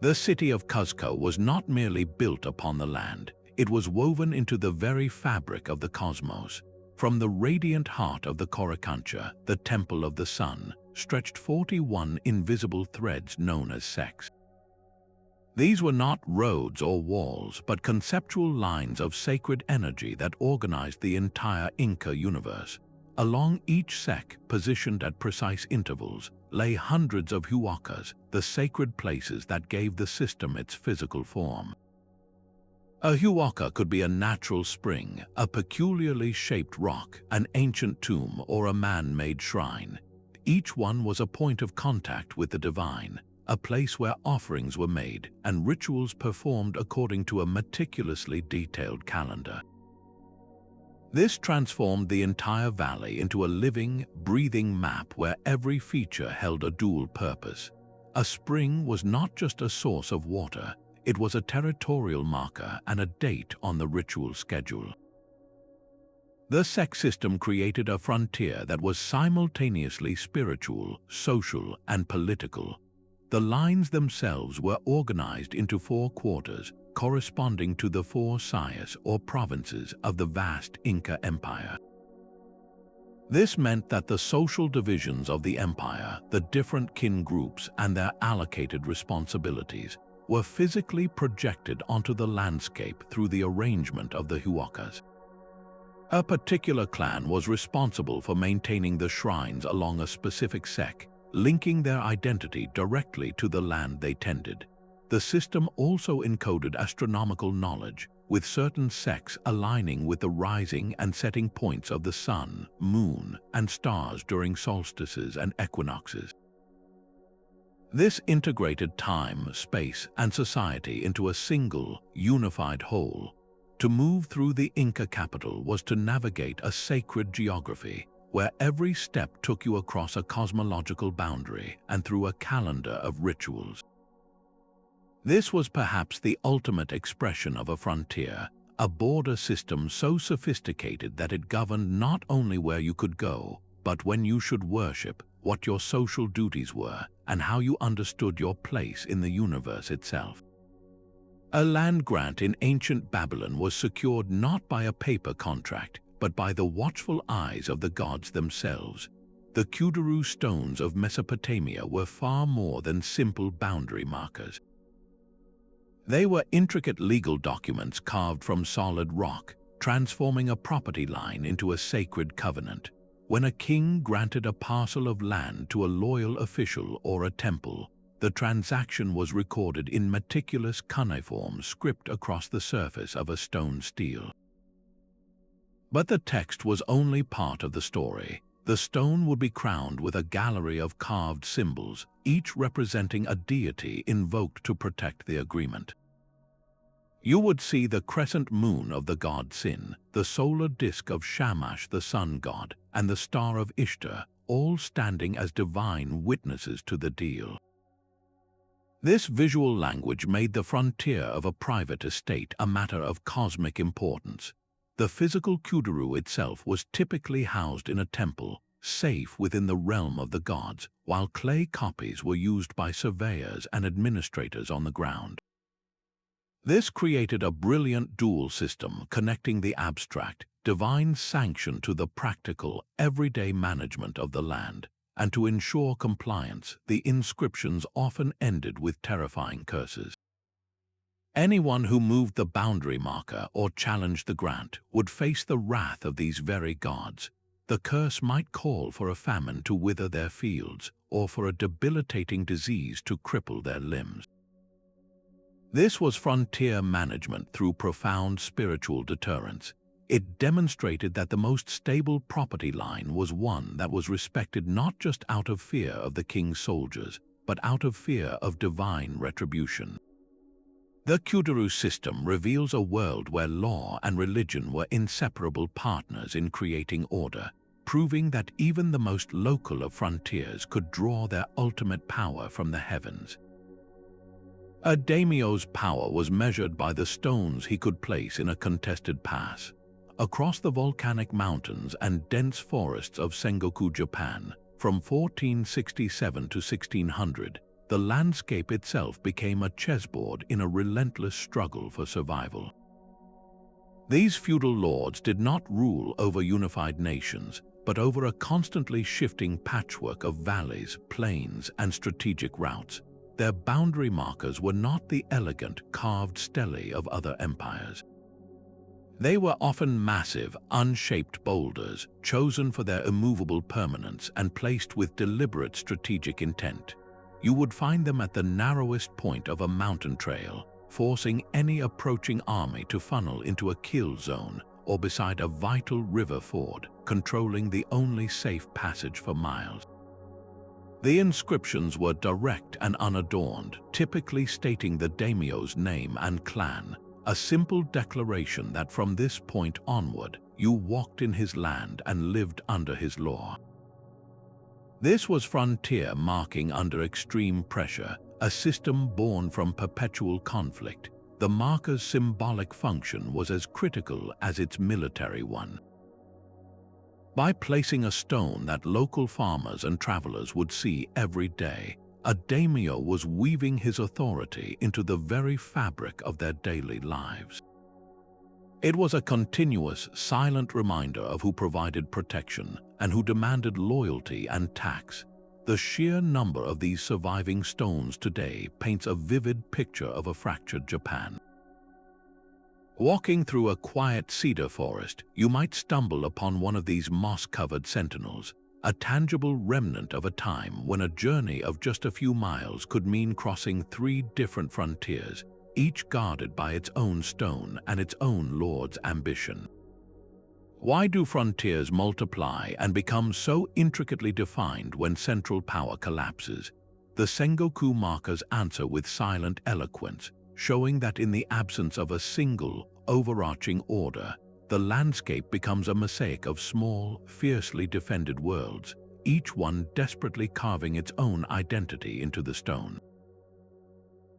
The city of Cuzco was not merely built upon the land, it was woven into the very fabric of the cosmos. From the radiant heart of the Coricancha, the temple of the sun, stretched 41 invisible threads known as Ceques. These were not roads or walls, but conceptual lines of sacred energy that organized the entire Inca universe. Along each Ceque, positioned at precise intervals, lay hundreds of huacas, the sacred places that gave the system its physical form. A huaca could be a natural spring, a peculiarly shaped rock, an ancient tomb, or a man-made shrine. Each one was a point of contact with the divine, a place where offerings were made and rituals performed according to a meticulously detailed calendar. This transformed the entire valley into a living, breathing map where every feature held a dual purpose. A spring was not just a source of water, it was a territorial marker and a date on the ritual schedule. The Ceque system created a frontier that was simultaneously spiritual, social, and political. The lines themselves were organized into 4 quarters, corresponding to the 4 sayas or provinces of the vast Inca Empire. This meant that the social divisions of the empire, the different kin groups, and their allocated responsibilities were physically projected onto the landscape through the arrangement of the huacas. A particular clan was responsible for maintaining the shrines along a specific Ceque, linking their identity directly to the land they tended. The system also encoded astronomical knowledge, with certain Ceques aligning with the rising and setting points of the sun, moon, and stars during solstices and equinoxes. This integrated time, space, and society into a single, unified whole. To move through the Inca capital was to navigate a sacred geography, where every step took you across a cosmological boundary and through a calendar of rituals. This was perhaps the ultimate expression of a frontier, a border system so sophisticated that it governed not only where you could go, but when you should worship, what your social duties were, and how you understood your place in the universe itself. A land grant in ancient Babylon was secured not by a paper contract, but by the watchful eyes of the gods themselves. The Kudaru stones of Mesopotamia were far more than simple boundary markers. They were intricate legal documents carved from solid rock, transforming a property line into a sacred covenant. When a king granted a parcel of land to a loyal official or a temple, the transaction was recorded in meticulous cuneiform script across the surface of a stone stele. But the text was only part of the story. The stone would be crowned with a gallery of carved symbols, each representing a deity invoked to protect the agreement. You would see the crescent moon of the god Sin, the solar disk of Shamash the sun god, and the star of Ishtar, all standing as divine witnesses to the deal. This visual language made the frontier of a private estate a matter of cosmic importance. The physical Kudaru itself was typically housed in a temple, safe within the realm of the gods, while clay copies were used by surveyors and administrators on the ground. This created a brilliant dual system connecting the abstract, divine sanction to the practical, everyday management of the land. And to ensure compliance, the inscriptions often ended with terrifying curses. Anyone who moved the boundary marker or challenged the grant would face the wrath of these very gods. The curse might call for a famine to wither their fields or for a debilitating disease to cripple their limbs. This was frontier management through profound spiritual deterrence. It demonstrated that the most stable property line was one that was respected not just out of fear of the king's soldiers, but out of fear of divine retribution. The Kudaru system reveals a world where law and religion were inseparable partners in creating order, proving that even the most local of frontiers could draw their ultimate power from the heavens. A daimyo's power was measured by the stones he could place in a contested pass. Across the volcanic mountains and dense forests of Sengoku, Japan, from 1467 to 1600, the landscape itself became a chessboard in a relentless struggle for survival. These feudal lords did not rule over unified nations, but over a constantly shifting patchwork of valleys, plains, and strategic routes. Their boundary markers were not the elegant, carved stele of other empires. They were often massive, unshaped boulders, chosen for their immovable permanence and placed with deliberate strategic intent. You would find them at the narrowest point of a mountain trail, forcing any approaching army to funnel into a kill zone, or beside a vital river ford, controlling the only safe passage for miles. The inscriptions were direct and unadorned, typically stating the daimyo's name and clan, a simple declaration that from this point onward, you walked in his land and lived under his law. This was frontier marking under extreme pressure, a system born from perpetual conflict. The marker's symbolic function was as critical as its military one. By placing a stone that local farmers and travelers would see every day, a daimyo was weaving his authority into the very fabric of their daily lives. It was a continuous, silent reminder of who provided protection and who demanded loyalty and tax. The sheer number of these surviving stones today paints a vivid picture of a fractured Japan. Walking through a quiet cedar forest, you might stumble upon one of these moss-covered sentinels, a tangible remnant of a time when a journey of just a few miles could mean crossing 3 different frontiers, each guarded by its own stone and its own lord's ambition. Why do frontiers multiply and become so intricately defined when central power collapses? The Sengoku markers answer with silent eloquence, showing that in the absence of a single, overarching order, the landscape becomes a mosaic of small, fiercely defended worlds, each one desperately carving its own identity into the stone.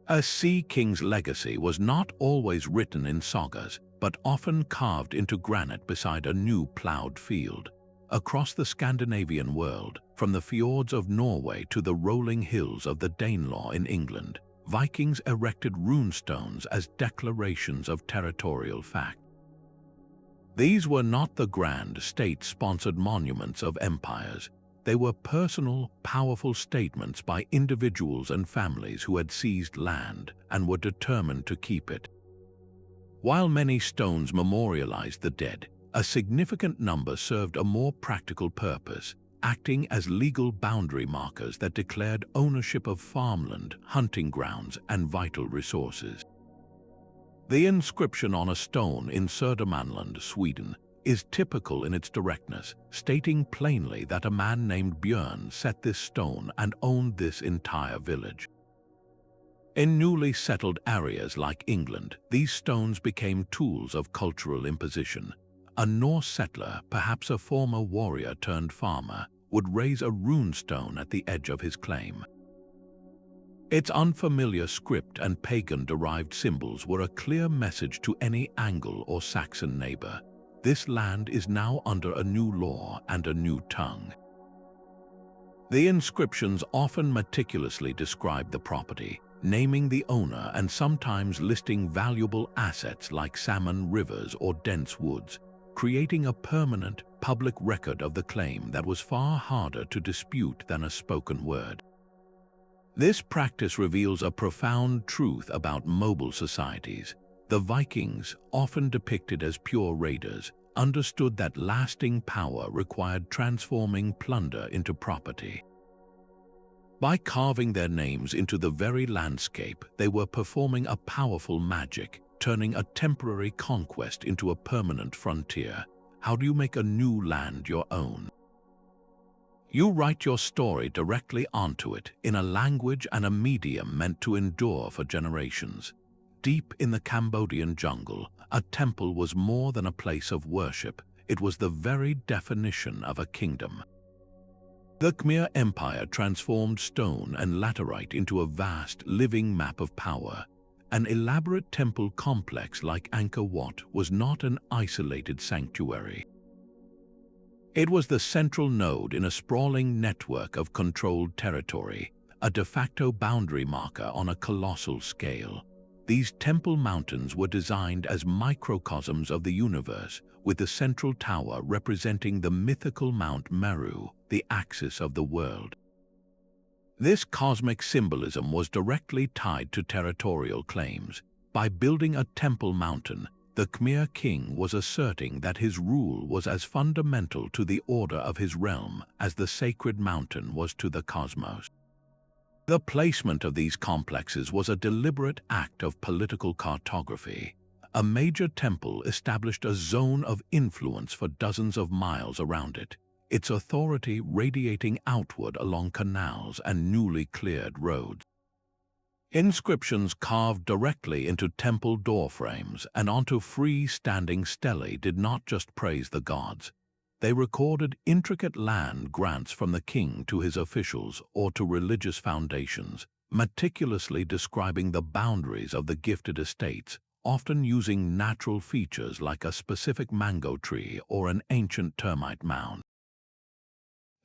A sea king's legacy was not always written in sagas, but often carved into granite beside a new plowed field. Across the Scandinavian world, from the fjords of Norway to the rolling hills of the Danelaw in England, Vikings erected runestones as declarations of territorial fact. These were not the grand, state-sponsored monuments of empires. They were personal, powerful statements by individuals and families who had seized land and were determined to keep it. While many stones memorialized the dead, a significant number served a more practical purpose, acting as legal boundary markers that declared ownership of farmland, hunting grounds, and vital resources. The inscription on a stone in Södermanland, Sweden, is typical in its directness, stating plainly that a man named Björn set this stone and owned this entire village. In newly settled areas like England, these stones became tools of cultural imposition. A Norse settler, perhaps a former warrior turned farmer, would raise a rune stone at the edge of his claim. Its unfamiliar script and pagan-derived symbols were a clear message to any Anglo or Saxon neighbor. This land is now under a new law and a new tongue. The inscriptions often meticulously describe the property, naming the owner and sometimes listing valuable assets like salmon rivers or dense woods, creating a permanent, public record of the claim that was far harder to dispute than a spoken word. This practice reveals a profound truth about mobile societies. The Vikings, often depicted as pure raiders, understood that lasting power required transforming plunder into property. By carving their names into the very landscape, they were performing a powerful magic, turning a temporary conquest into a permanent frontier. How do you make a new land your own? You write your story directly onto it, in a language and a medium meant to endure for generations. Deep in the Cambodian jungle, a temple was more than a place of worship. It was the very definition of a kingdom. The Khmer Empire transformed stone and laterite into a vast, living map of power. An elaborate temple complex like Angkor Wat was not an isolated sanctuary. It was the central node in a sprawling network of controlled territory, a de facto boundary marker on a colossal scale. These temple mountains were designed as microcosms of the universe, with the central tower representing the mythical Mount Meru, the axis of the world. This cosmic symbolism was directly tied to territorial claims. By building a temple mountain, the Khmer king was asserting that his rule was as fundamental to the order of his realm as the sacred mountain was to the cosmos. The placement of these complexes was a deliberate act of political cartography. A major temple established a zone of influence for dozens of miles around it, its authority radiating outward along canals and newly cleared roads. Inscriptions carved directly into temple doorframes and onto free-standing stelae did not just praise the gods. They recorded intricate land grants from the king to his officials or to religious foundations, meticulously describing the boundaries of the gifted estates, often using natural features like a specific mango tree or an ancient termite mound.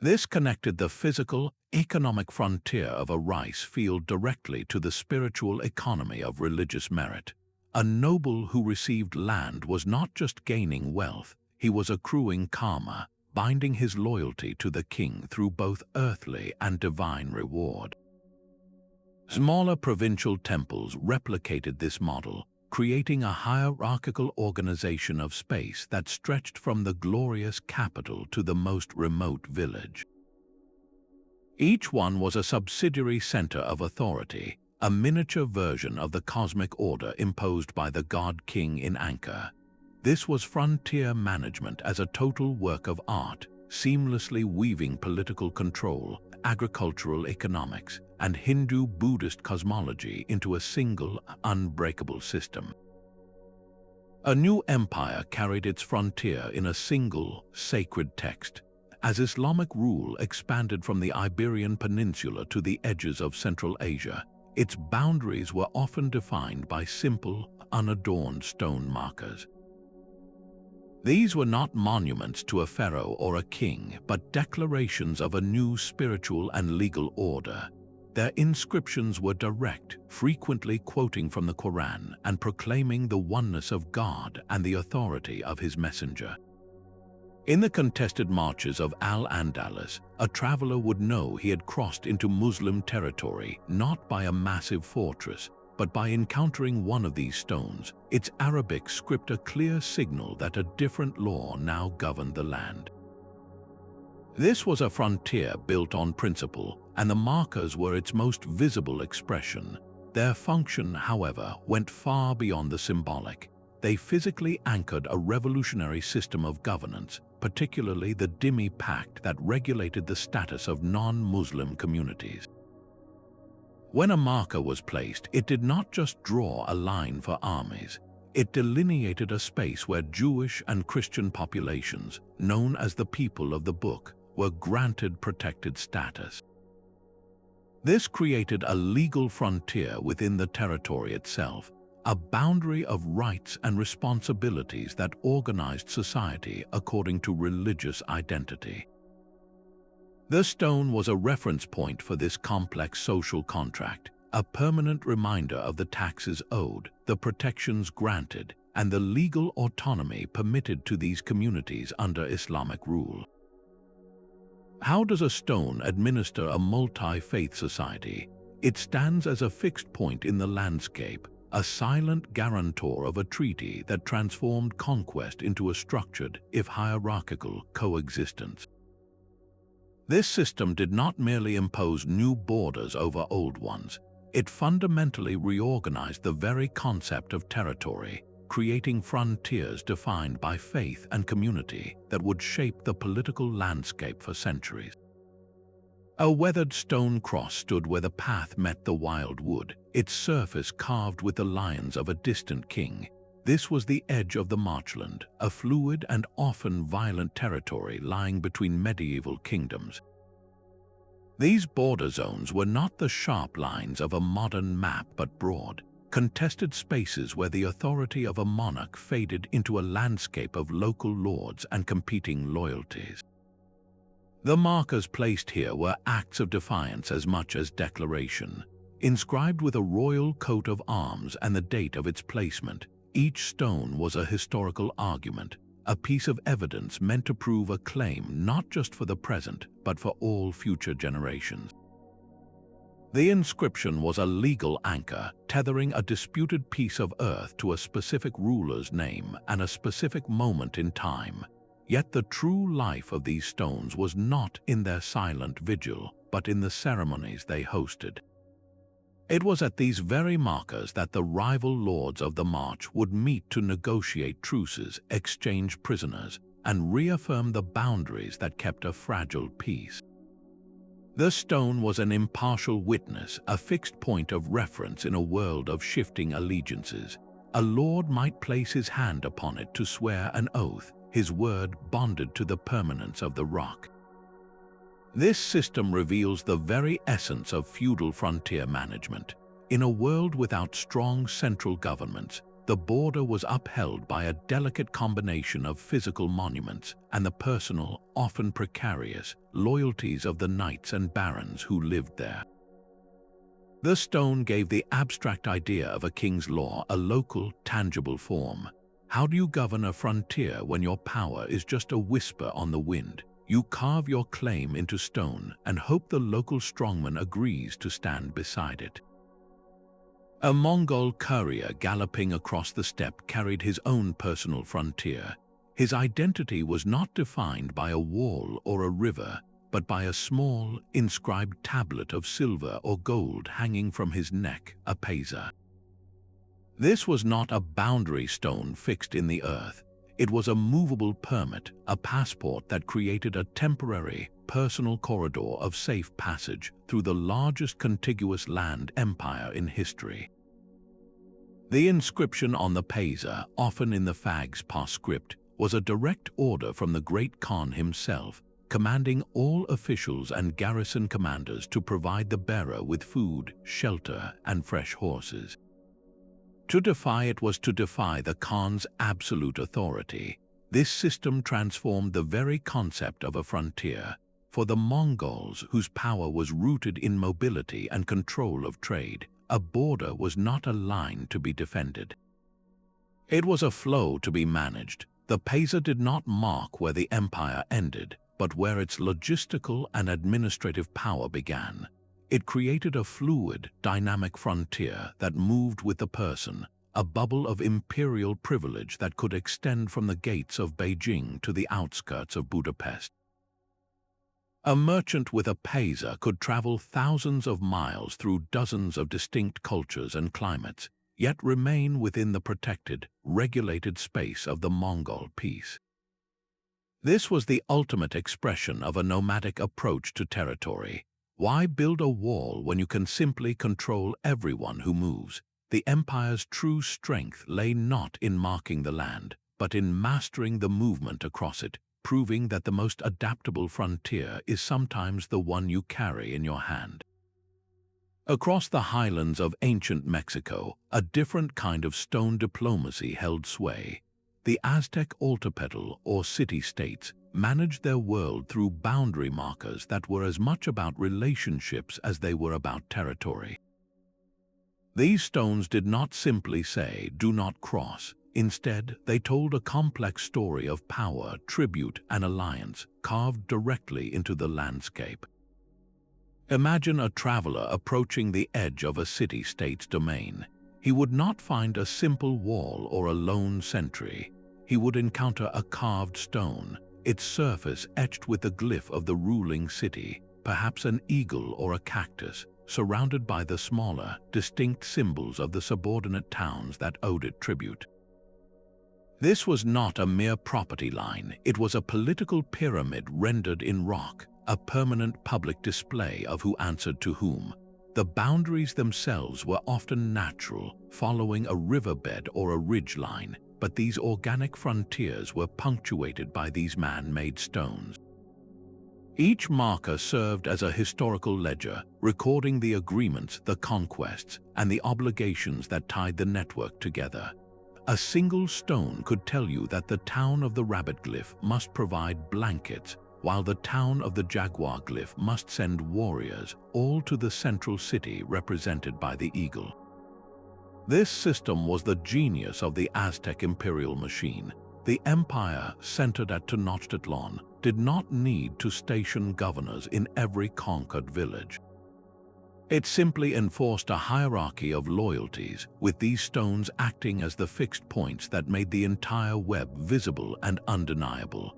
This connected the physical, economic frontier of a rice field directly to the spiritual economy of religious merit. A noble who received land was not just gaining wealth, he was accruing karma, binding his loyalty to the king through both earthly and divine reward. Smaller provincial temples replicated this model, creating a hierarchical organization of space that stretched from the glorious capital to the most remote village. Each one was a subsidiary center of authority, a miniature version of the cosmic order imposed by the god-king in Inca. This was frontier management as a total work of art, seamlessly weaving political control, agricultural economics, and Hindu-Buddhist cosmology into a single, unbreakable system. A new empire carried its frontier in a single, sacred text. As Islamic rule expanded from the Iberian Peninsula to the edges of Central Asia, its boundaries were often defined by simple, unadorned stone markers. These were not monuments to a pharaoh or a king, but declarations of a new spiritual and legal order. Their inscriptions were direct, frequently quoting from the Quran and proclaiming the oneness of God and the authority of his messenger. In the contested marches of Al-Andalus, a traveler would know he had crossed into Muslim territory not by a massive fortress, but by encountering one of these stones. Its Arabic script a clear signal that a different law now governed the land. This was a frontier built on principle, and the markers were its most visible expression. Their function, however, went far beyond the symbolic. They physically anchored a revolutionary system of governance, particularly the Dhimmi Pact that regulated the status of non-Muslim communities. When a marker was placed, it did not just draw a line for armies. It delineated a space where Jewish and Christian populations, known as the people of the book, were granted protected status. This created a legal frontier within the territory itself, a boundary of rights and responsibilities that organized society according to religious identity. The stone was a reference point for this complex social contract, a permanent reminder of the taxes owed, the protections granted, and the legal autonomy permitted to these communities under Islamic rule. How does a stone administer a multi-faith society? It stands as a fixed point in the landscape, a silent guarantor of a treaty that transformed conquest into a structured, if hierarchical, coexistence. This system did not merely impose new borders over old ones. It fundamentally reorganized the very concept of territory, creating frontiers defined by faith and community that would shape the political landscape for centuries. A weathered stone cross stood where the path met the wild wood, its surface carved with the lions of a distant king. This was the edge of the marchland, a fluid and often violent territory lying between medieval kingdoms. These border zones were not the sharp lines of a modern map but broad, contested spaces where the authority of a monarch faded into a landscape of local lords and competing loyalties. The markers placed here were acts of defiance as much as declaration. Inscribed with a royal coat of arms and the date of its placement, each stone was a historical argument, a piece of evidence meant to prove a claim not just for the present, but for all future generations. The inscription was a legal anchor, tethering a disputed piece of earth to a specific ruler's name and a specific moment in time. Yet the true life of these stones was not in their silent vigil, but in the ceremonies they hosted. It was at these very markers that the rival lords of the march would meet to negotiate truces, exchange prisoners, and reaffirm the boundaries that kept a fragile peace. The stone was an impartial witness, a fixed point of reference in a world of shifting allegiances. A lord might place his hand upon it to swear an oath, his word bonded to the permanence of the rock. This system reveals the very essence of feudal frontier management. In a world without strong central governments, the border was upheld by a delicate combination of physical monuments and the personal, often precarious, loyalties of the knights and barons who lived there. The stone gave the abstract idea of a king's law a local, tangible form. How do you govern a frontier when your power is just a whisper on the wind? You carve your claim into stone and hope the local strongman agrees to stand beside it. A Mongol courier galloping across the steppe carried his own personal frontier. His identity was not defined by a wall or a river, but by a small, inscribed tablet of silver or gold hanging from his neck, a paisa. This was not a boundary stone fixed in the earth. It was a movable permit, a passport that created a temporary, personal corridor of safe passage through the largest contiguous land empire in history. The inscription on the paisa, often in the Fag's postscript, was a direct order from the Great Khan himself, commanding all officials and garrison commanders to provide the bearer with food, shelter, and fresh horses. To defy it was to defy the Khan's absolute authority. This system transformed the very concept of a frontier. For the Mongols, whose power was rooted in mobility and control of trade, a border was not a line to be defended. It was a flow to be managed. The paisa did not mark where the empire ended, but where its logistical and administrative power began. It created a fluid, dynamic frontier that moved with the person, a bubble of imperial privilege that could extend from the gates of Beijing to the outskirts of Budapest. A merchant with a paisa could travel thousands of miles through dozens of distinct cultures and climates, yet remain within the protected, regulated space of the Mongol peace. This was the ultimate expression of a nomadic approach to territory. Why build a wall when you can simply control everyone who moves? The empire's true strength lay not in marking the land, but in mastering the movement across it, proving that the most adaptable frontier is sometimes the one you carry in your hand. Across the highlands of ancient Mexico, a different kind of stone diplomacy held sway. The Aztec altepetl, or city-states, managed their world through boundary markers that were as much about relationships as they were about territory. These stones did not simply say, "Do not cross." Instead, they told a complex story of power, tribute, and alliance, carved directly into the landscape. Imagine a traveler approaching the edge of a city-state's domain. He would not find a simple wall or a lone sentry. He would encounter a carved stone, its surface etched with the glyph of the ruling city, perhaps an eagle or a cactus, surrounded by the smaller, distinct symbols of the subordinate towns that owed it tribute. This was not a mere property line, it was a political pyramid rendered in rock, a permanent public display of who answered to whom. The boundaries themselves were often natural, following a riverbed or a ridgeline, but these organic frontiers were punctuated by these man-made stones. Each marker served as a historical ledger, recording the agreements, the conquests, and the obligations that tied the network together. A single stone could tell you that the town of the rabbit glyph must provide blankets, while the town of the jaguar glyph must send warriors, all to the central city represented by the eagle. This system was the genius of the Aztec imperial machine. The empire, centered at Tenochtitlan, did not need to station governors in every conquered village. It simply enforced a hierarchy of loyalties, with these stones acting as the fixed points that made the entire web visible and undeniable.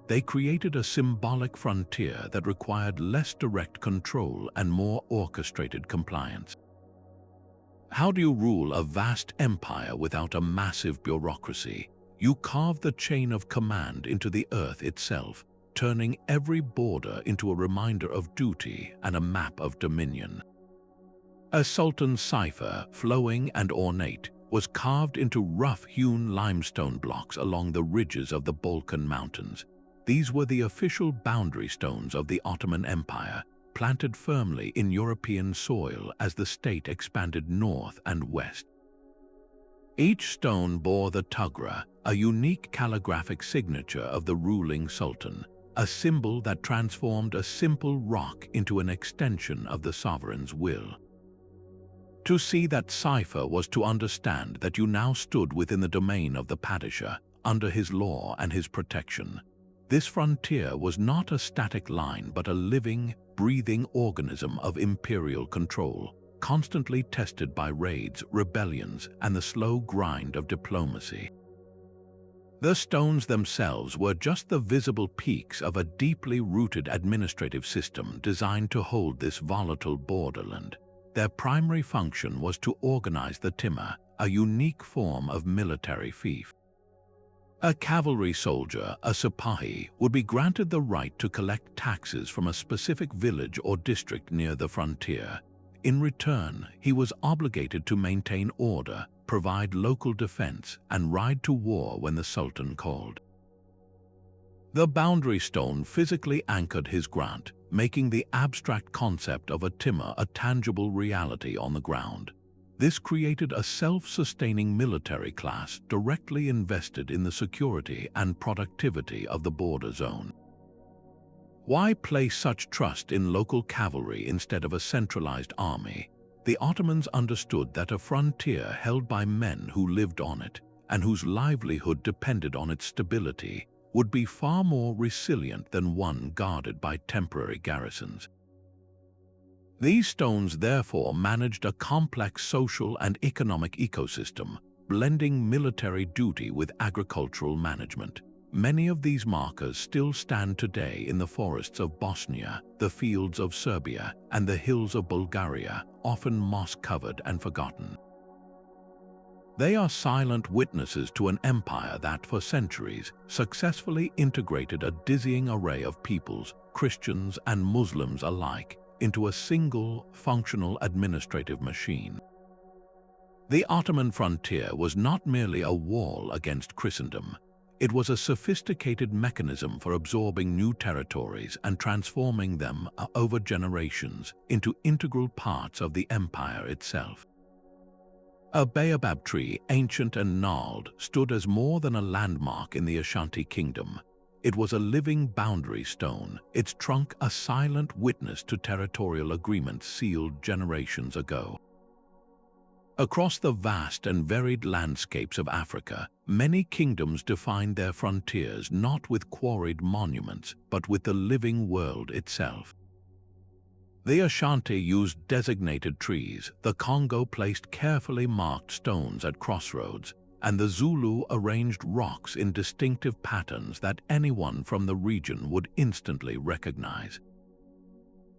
They created a symbolic frontier that required less direct control and more orchestrated compliance. How do you rule a vast empire without a massive bureaucracy? You carve the chain of command into the earth itself, turning every border into a reminder of duty and a map of dominion. A sultan's cipher, flowing and ornate, was carved into rough-hewn limestone blocks along the ridges of the Balkan Mountains. These were the official boundary stones of the Ottoman Empire, planted firmly in European soil as the state expanded north and west. Each stone bore the tugra, a unique calligraphic signature of the ruling sultan, a symbol that transformed a simple rock into an extension of the sovereign's will. To see that cipher was to understand that you now stood within the domain of the Padishah, under his law and his protection. This frontier was not a static line but a living, breathing organism of imperial control, constantly tested by raids, rebellions, and the slow grind of diplomacy. The stones themselves were just the visible peaks of a deeply rooted administrative system designed to hold this volatile borderland. Their primary function was to organize the timur, a unique form of military fief. A cavalry soldier, a sipahi, would be granted the right to collect taxes from a specific village or district near the frontier. In return, he was obligated to maintain order, provide local defense, and ride to war when the sultan called. The boundary stone physically anchored his grant, making the abstract concept of a timur a tangible reality on the ground. This created a self-sustaining military class directly invested in the security and productivity of the border zone. Why place such trust in local cavalry instead of a centralized army? The Ottomans understood that a frontier held by men who lived on it, and whose livelihood depended on its stability, would be far more resilient than one guarded by temporary garrisons. These stones therefore managed a complex social and economic ecosystem, blending military duty with agricultural management. Many of these markers still stand today in the forests of Bosnia, the fields of Serbia, and the hills of Bulgaria, often moss-covered and forgotten. They are silent witnesses to an empire that, for centuries, successfully integrated a dizzying array of peoples, Christians and Muslims alike, into a single, functional administrative machine. The Ottoman frontier was not merely a wall against Christendom. It was a sophisticated mechanism for absorbing new territories and transforming them over generations into integral parts of the empire itself. A baobab tree, ancient and gnarled, stood as more than a landmark in the Ashanti kingdom. It was a living boundary stone, its trunk a silent witness to territorial agreements sealed generations ago. Across the vast and varied landscapes of Africa, many kingdoms defined their frontiers not with quarried monuments, but with the living world itself. The Ashanti used designated trees, the Congo placed carefully marked stones at crossroads, and the Zulu arranged rocks in distinctive patterns that anyone from the region would instantly recognize.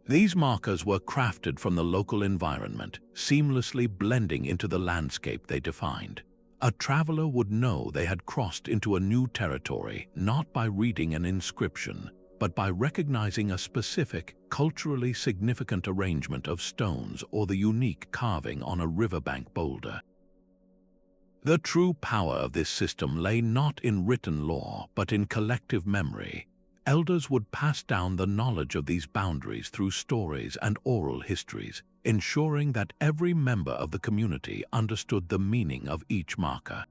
These markers were crafted from the local environment, seamlessly blending into the landscape they defined. A traveler would know they had crossed into a new territory not by reading an inscription, but by recognizing a specific, culturally significant arrangement of stones or the unique carving on a riverbank boulder. The true power of this system lay not in written law, but in collective memory. Elders would pass down the knowledge of these boundaries through stories and oral histories, ensuring that every member of the community understood the meaning of each marker.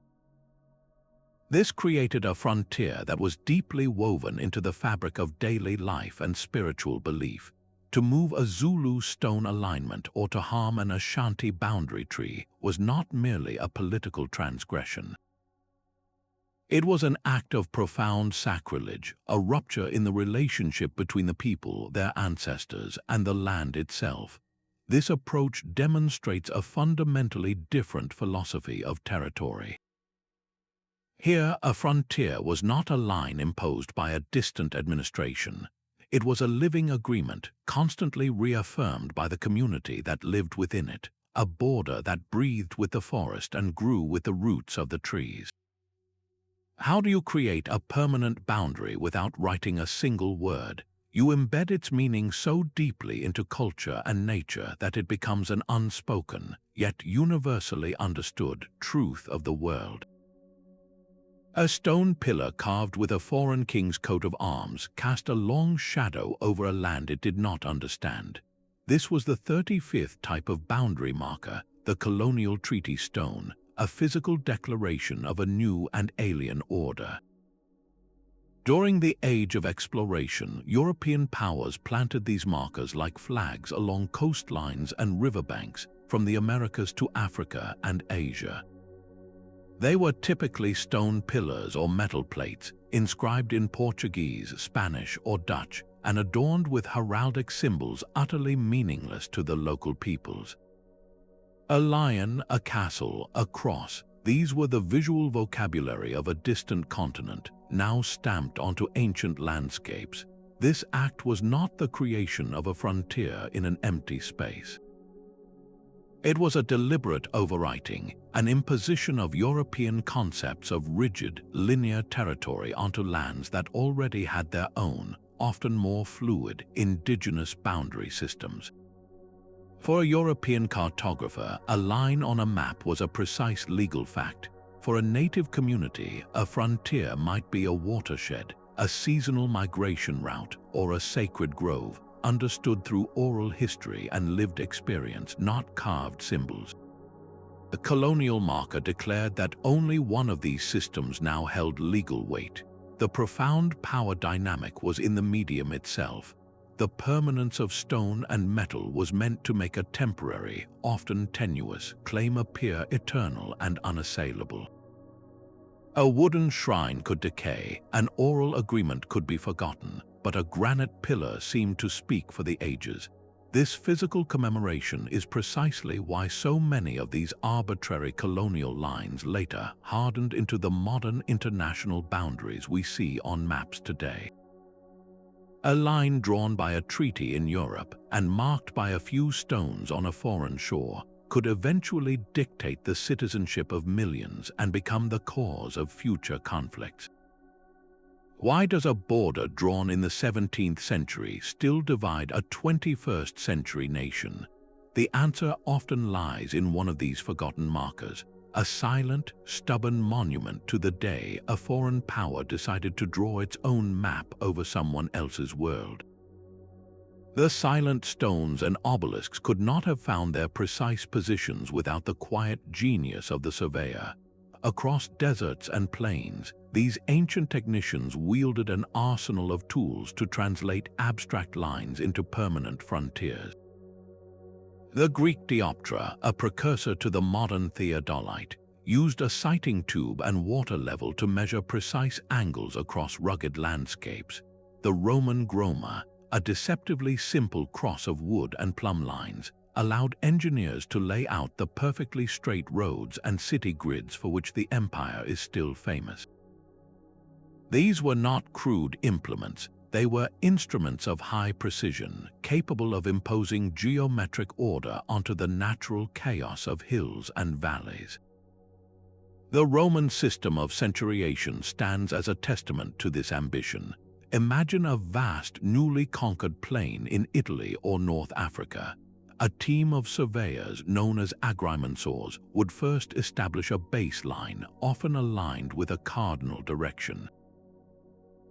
This created a frontier that was deeply woven into the fabric of daily life and spiritual belief. To move a Zulu stone alignment or to harm an Ashanti boundary tree was not merely a political transgression. It was an act of profound sacrilege, a rupture in the relationship between the people, their ancestors, and the land itself. This approach demonstrates a fundamentally different philosophy of territory. Here, a frontier was not a line imposed by a distant administration. It was a living agreement, constantly reaffirmed by the community that lived within it, a border that breathed with the forest and grew with the roots of the trees. How do you create a permanent boundary without writing a single word? You embed its meaning so deeply into culture and nature that it becomes an unspoken, yet universally understood, truth of the world. A stone pillar carved with a foreign king's coat of arms cast a long shadow over a land it did not understand. This was the 35th type of boundary marker, the colonial treaty stone, a physical declaration of a new and alien order. During the Age of Exploration, European powers planted these markers like flags along coastlines and riverbanks from the Americas to Africa and Asia. They were typically stone pillars or metal plates, inscribed in Portuguese, Spanish, or Dutch, and adorned with heraldic symbols utterly meaningless to the local peoples. A lion, a castle, a cross, these were the visual vocabulary of a distant continent, now stamped onto ancient landscapes. This act was not the creation of a frontier in an empty space. It was a deliberate overwriting, an imposition of European concepts of rigid, linear territory onto lands that already had their own, often more fluid, indigenous boundary systems. For a European cartographer, a line on a map was a precise legal fact. For a native community, a frontier might be a watershed, a seasonal migration route, or a sacred grove, understood through oral history and lived experience, not carved symbols. The colonial marker declared that only one of these systems now held legal weight. The profound power dynamic was in the medium itself. The permanence of stone and metal was meant to make a temporary, often tenuous, claim appear eternal and unassailable. A wooden shrine could decay, an oral agreement could be forgotten, but a granite pillar seemed to speak for the ages. This physical commemoration is precisely why so many of these arbitrary colonial lines later hardened into the modern international boundaries we see on maps today. A line drawn by a treaty in Europe and marked by a few stones on a foreign shore could eventually dictate the citizenship of millions and become the cause of future conflicts. Why does a border drawn in the 17th century still divide a 21st century nation? The answer often lies in one of these forgotten markers, a silent, stubborn monument to the day a foreign power decided to draw its own map over someone else's world. The silent stones and obelisks could not have found their precise positions without the quiet genius of the surveyor. Across deserts and plains, these ancient technicians wielded an arsenal of tools to translate abstract lines into permanent frontiers. The Greek dioptra, a precursor to the modern theodolite, used a sighting tube and water level to measure precise angles across rugged landscapes. The Roman groma, a deceptively simple cross of wood and plumb lines, allowed engineers to lay out the perfectly straight roads and city grids for which the empire is still famous. These were not crude implements, they were instruments of high precision, capable of imposing geometric order onto the natural chaos of hills and valleys. The Roman system of centuriation stands as a testament to this ambition. Imagine a vast, newly conquered plain in Italy or North Africa. A team of surveyors, known as agrimensors, would first establish a baseline, often aligned with a cardinal direction.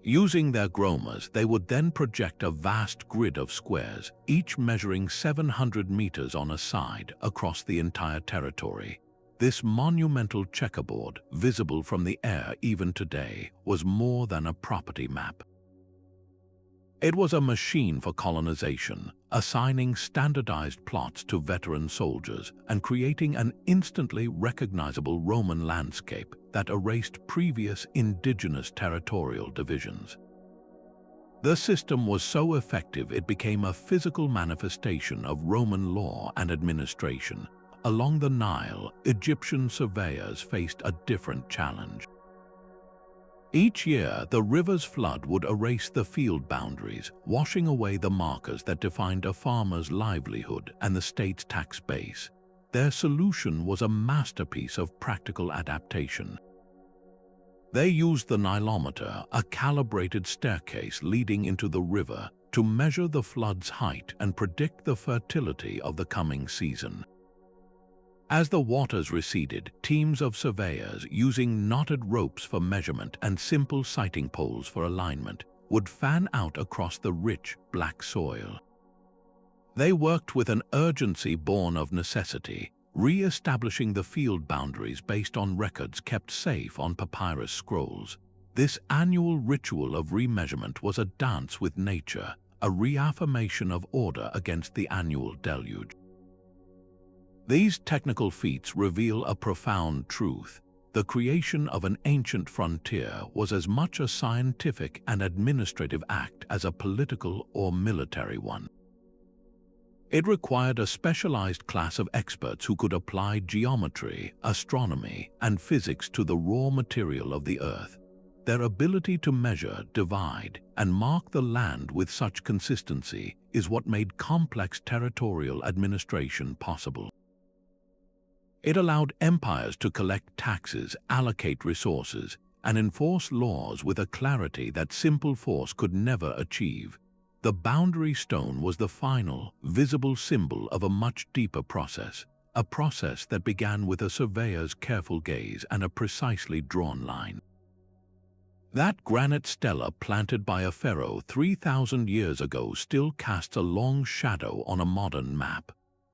Using their gromas, they would then project a vast grid of squares, each measuring 700 meters on a side across the entire territory. This monumental checkerboard, visible from the air even today, was more than a property map. It was a machine for colonization, assigning standardized plots to veteran soldiers and creating an instantly recognizable Roman landscape that erased previous indigenous territorial divisions. The system was so effective it became a physical manifestation of Roman law and administration. Along the Nile, Egyptian surveyors faced a different challenge. Each year, the river's flood would erase the field boundaries, washing away the markers that defined a farmer's livelihood and the state's tax base. Their solution was a masterpiece of practical adaptation. They used the nilometer, a calibrated staircase leading into the river, to measure the flood's height and predict the fertility of the coming season. As the waters receded, teams of surveyors, using knotted ropes for measurement and simple sighting poles for alignment, would fan out across the rich, black soil. They worked with an urgency born of necessity, re-establishing the field boundaries based on records kept safe on papyrus scrolls. This annual ritual of remeasurement was a dance with nature, a reaffirmation of order against the annual deluge. These technical feats reveal a profound truth. The creation of an ancient frontier was as much a scientific and administrative act as a political or military one. It required a specialized class of experts who could apply geometry, astronomy, and physics to the raw material of the earth. Their ability to measure, divide, and mark the land with such consistency is what made complex territorial administration possible. It allowed empires to collect taxes, allocate resources, and enforce laws with a clarity that simple force could never achieve. The boundary stone was the final, visible symbol of a much deeper process, a process that began with a surveyor's careful gaze and a precisely drawn line. That granite stela planted by a pharaoh 3,000 years ago still casts a long shadow on a modern map.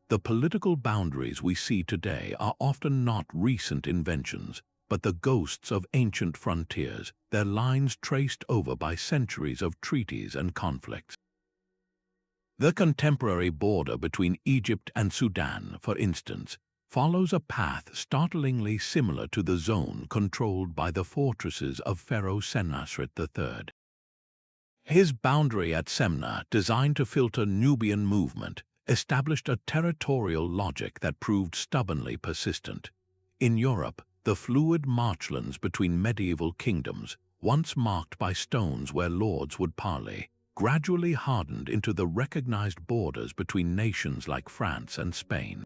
The political boundaries we see today are often not recent inventions, but the ghosts of ancient frontiers, their lines traced over by centuries of treaties and conflicts. The contemporary border between Egypt and Sudan, for instance, follows a path startlingly similar to the zone controlled by the fortresses of Pharaoh Senusret III. His boundary at Semna, designed to filter Nubian movement, established a territorial logic that proved stubbornly persistent. In Europe, the fluid marchlands between medieval kingdoms, once marked by stones where lords would parley, gradually hardened into the recognized borders between nations like France and Spain.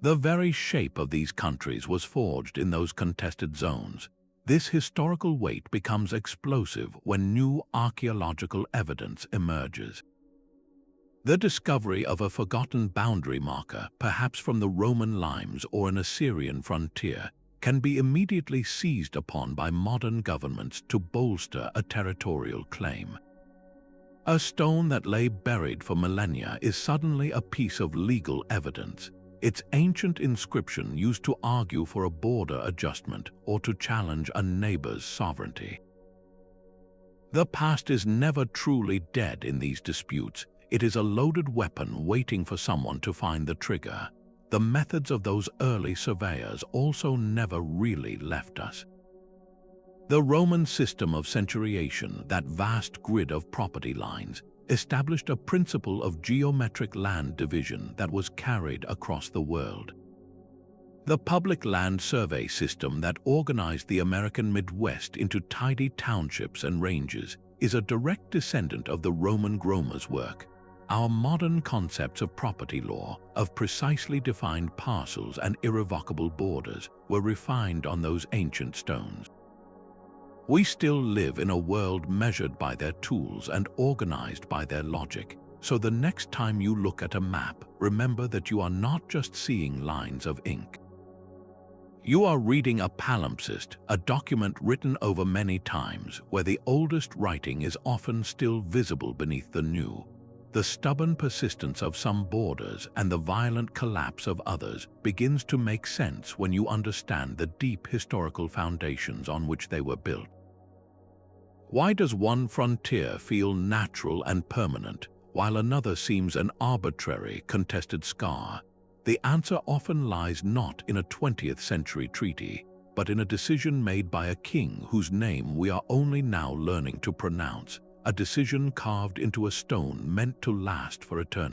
The very shape of these countries was forged in those contested zones. This historical weight becomes explosive when new archaeological evidence emerges. The discovery of a forgotten boundary marker, perhaps from the Roman limes or an Assyrian frontier, can be immediately seized upon by modern governments to bolster a territorial claim. A stone that lay buried for millennia is suddenly a piece of legal evidence. Its ancient inscription used to argue for a border adjustment or to challenge a neighbor's sovereignty. The past is never truly dead in these disputes. It is a loaded weapon waiting for someone to find the trigger. The methods of those early surveyors also never really left us. The Roman system of centuriation, that vast grid of property lines, established a principle of geometric land division that was carried across the world. The public land survey system that organized the American Midwest into tidy townships and ranges is a direct descendant of the Roman Gromer's work. Our modern concepts of property law, of precisely defined parcels and irrevocable borders, were refined on those ancient stones. We still live in a world measured by their tools and organized by their logic, so the next time you look at a map, remember that you are not just seeing lines of ink. You are reading a palimpsest, a document written over many times, where the oldest writing is often still visible beneath the new. The stubborn persistence of some borders and the violent collapse of others begins to make sense when you understand the deep historical foundations on which they were built. Why does one frontier feel natural and permanent, while another seems an arbitrary, contested scar? The answer often lies not in a 20th century treaty, but in a decision made by a king whose name we are only now learning to pronounce, a decision carved into a stone meant to last for eternity.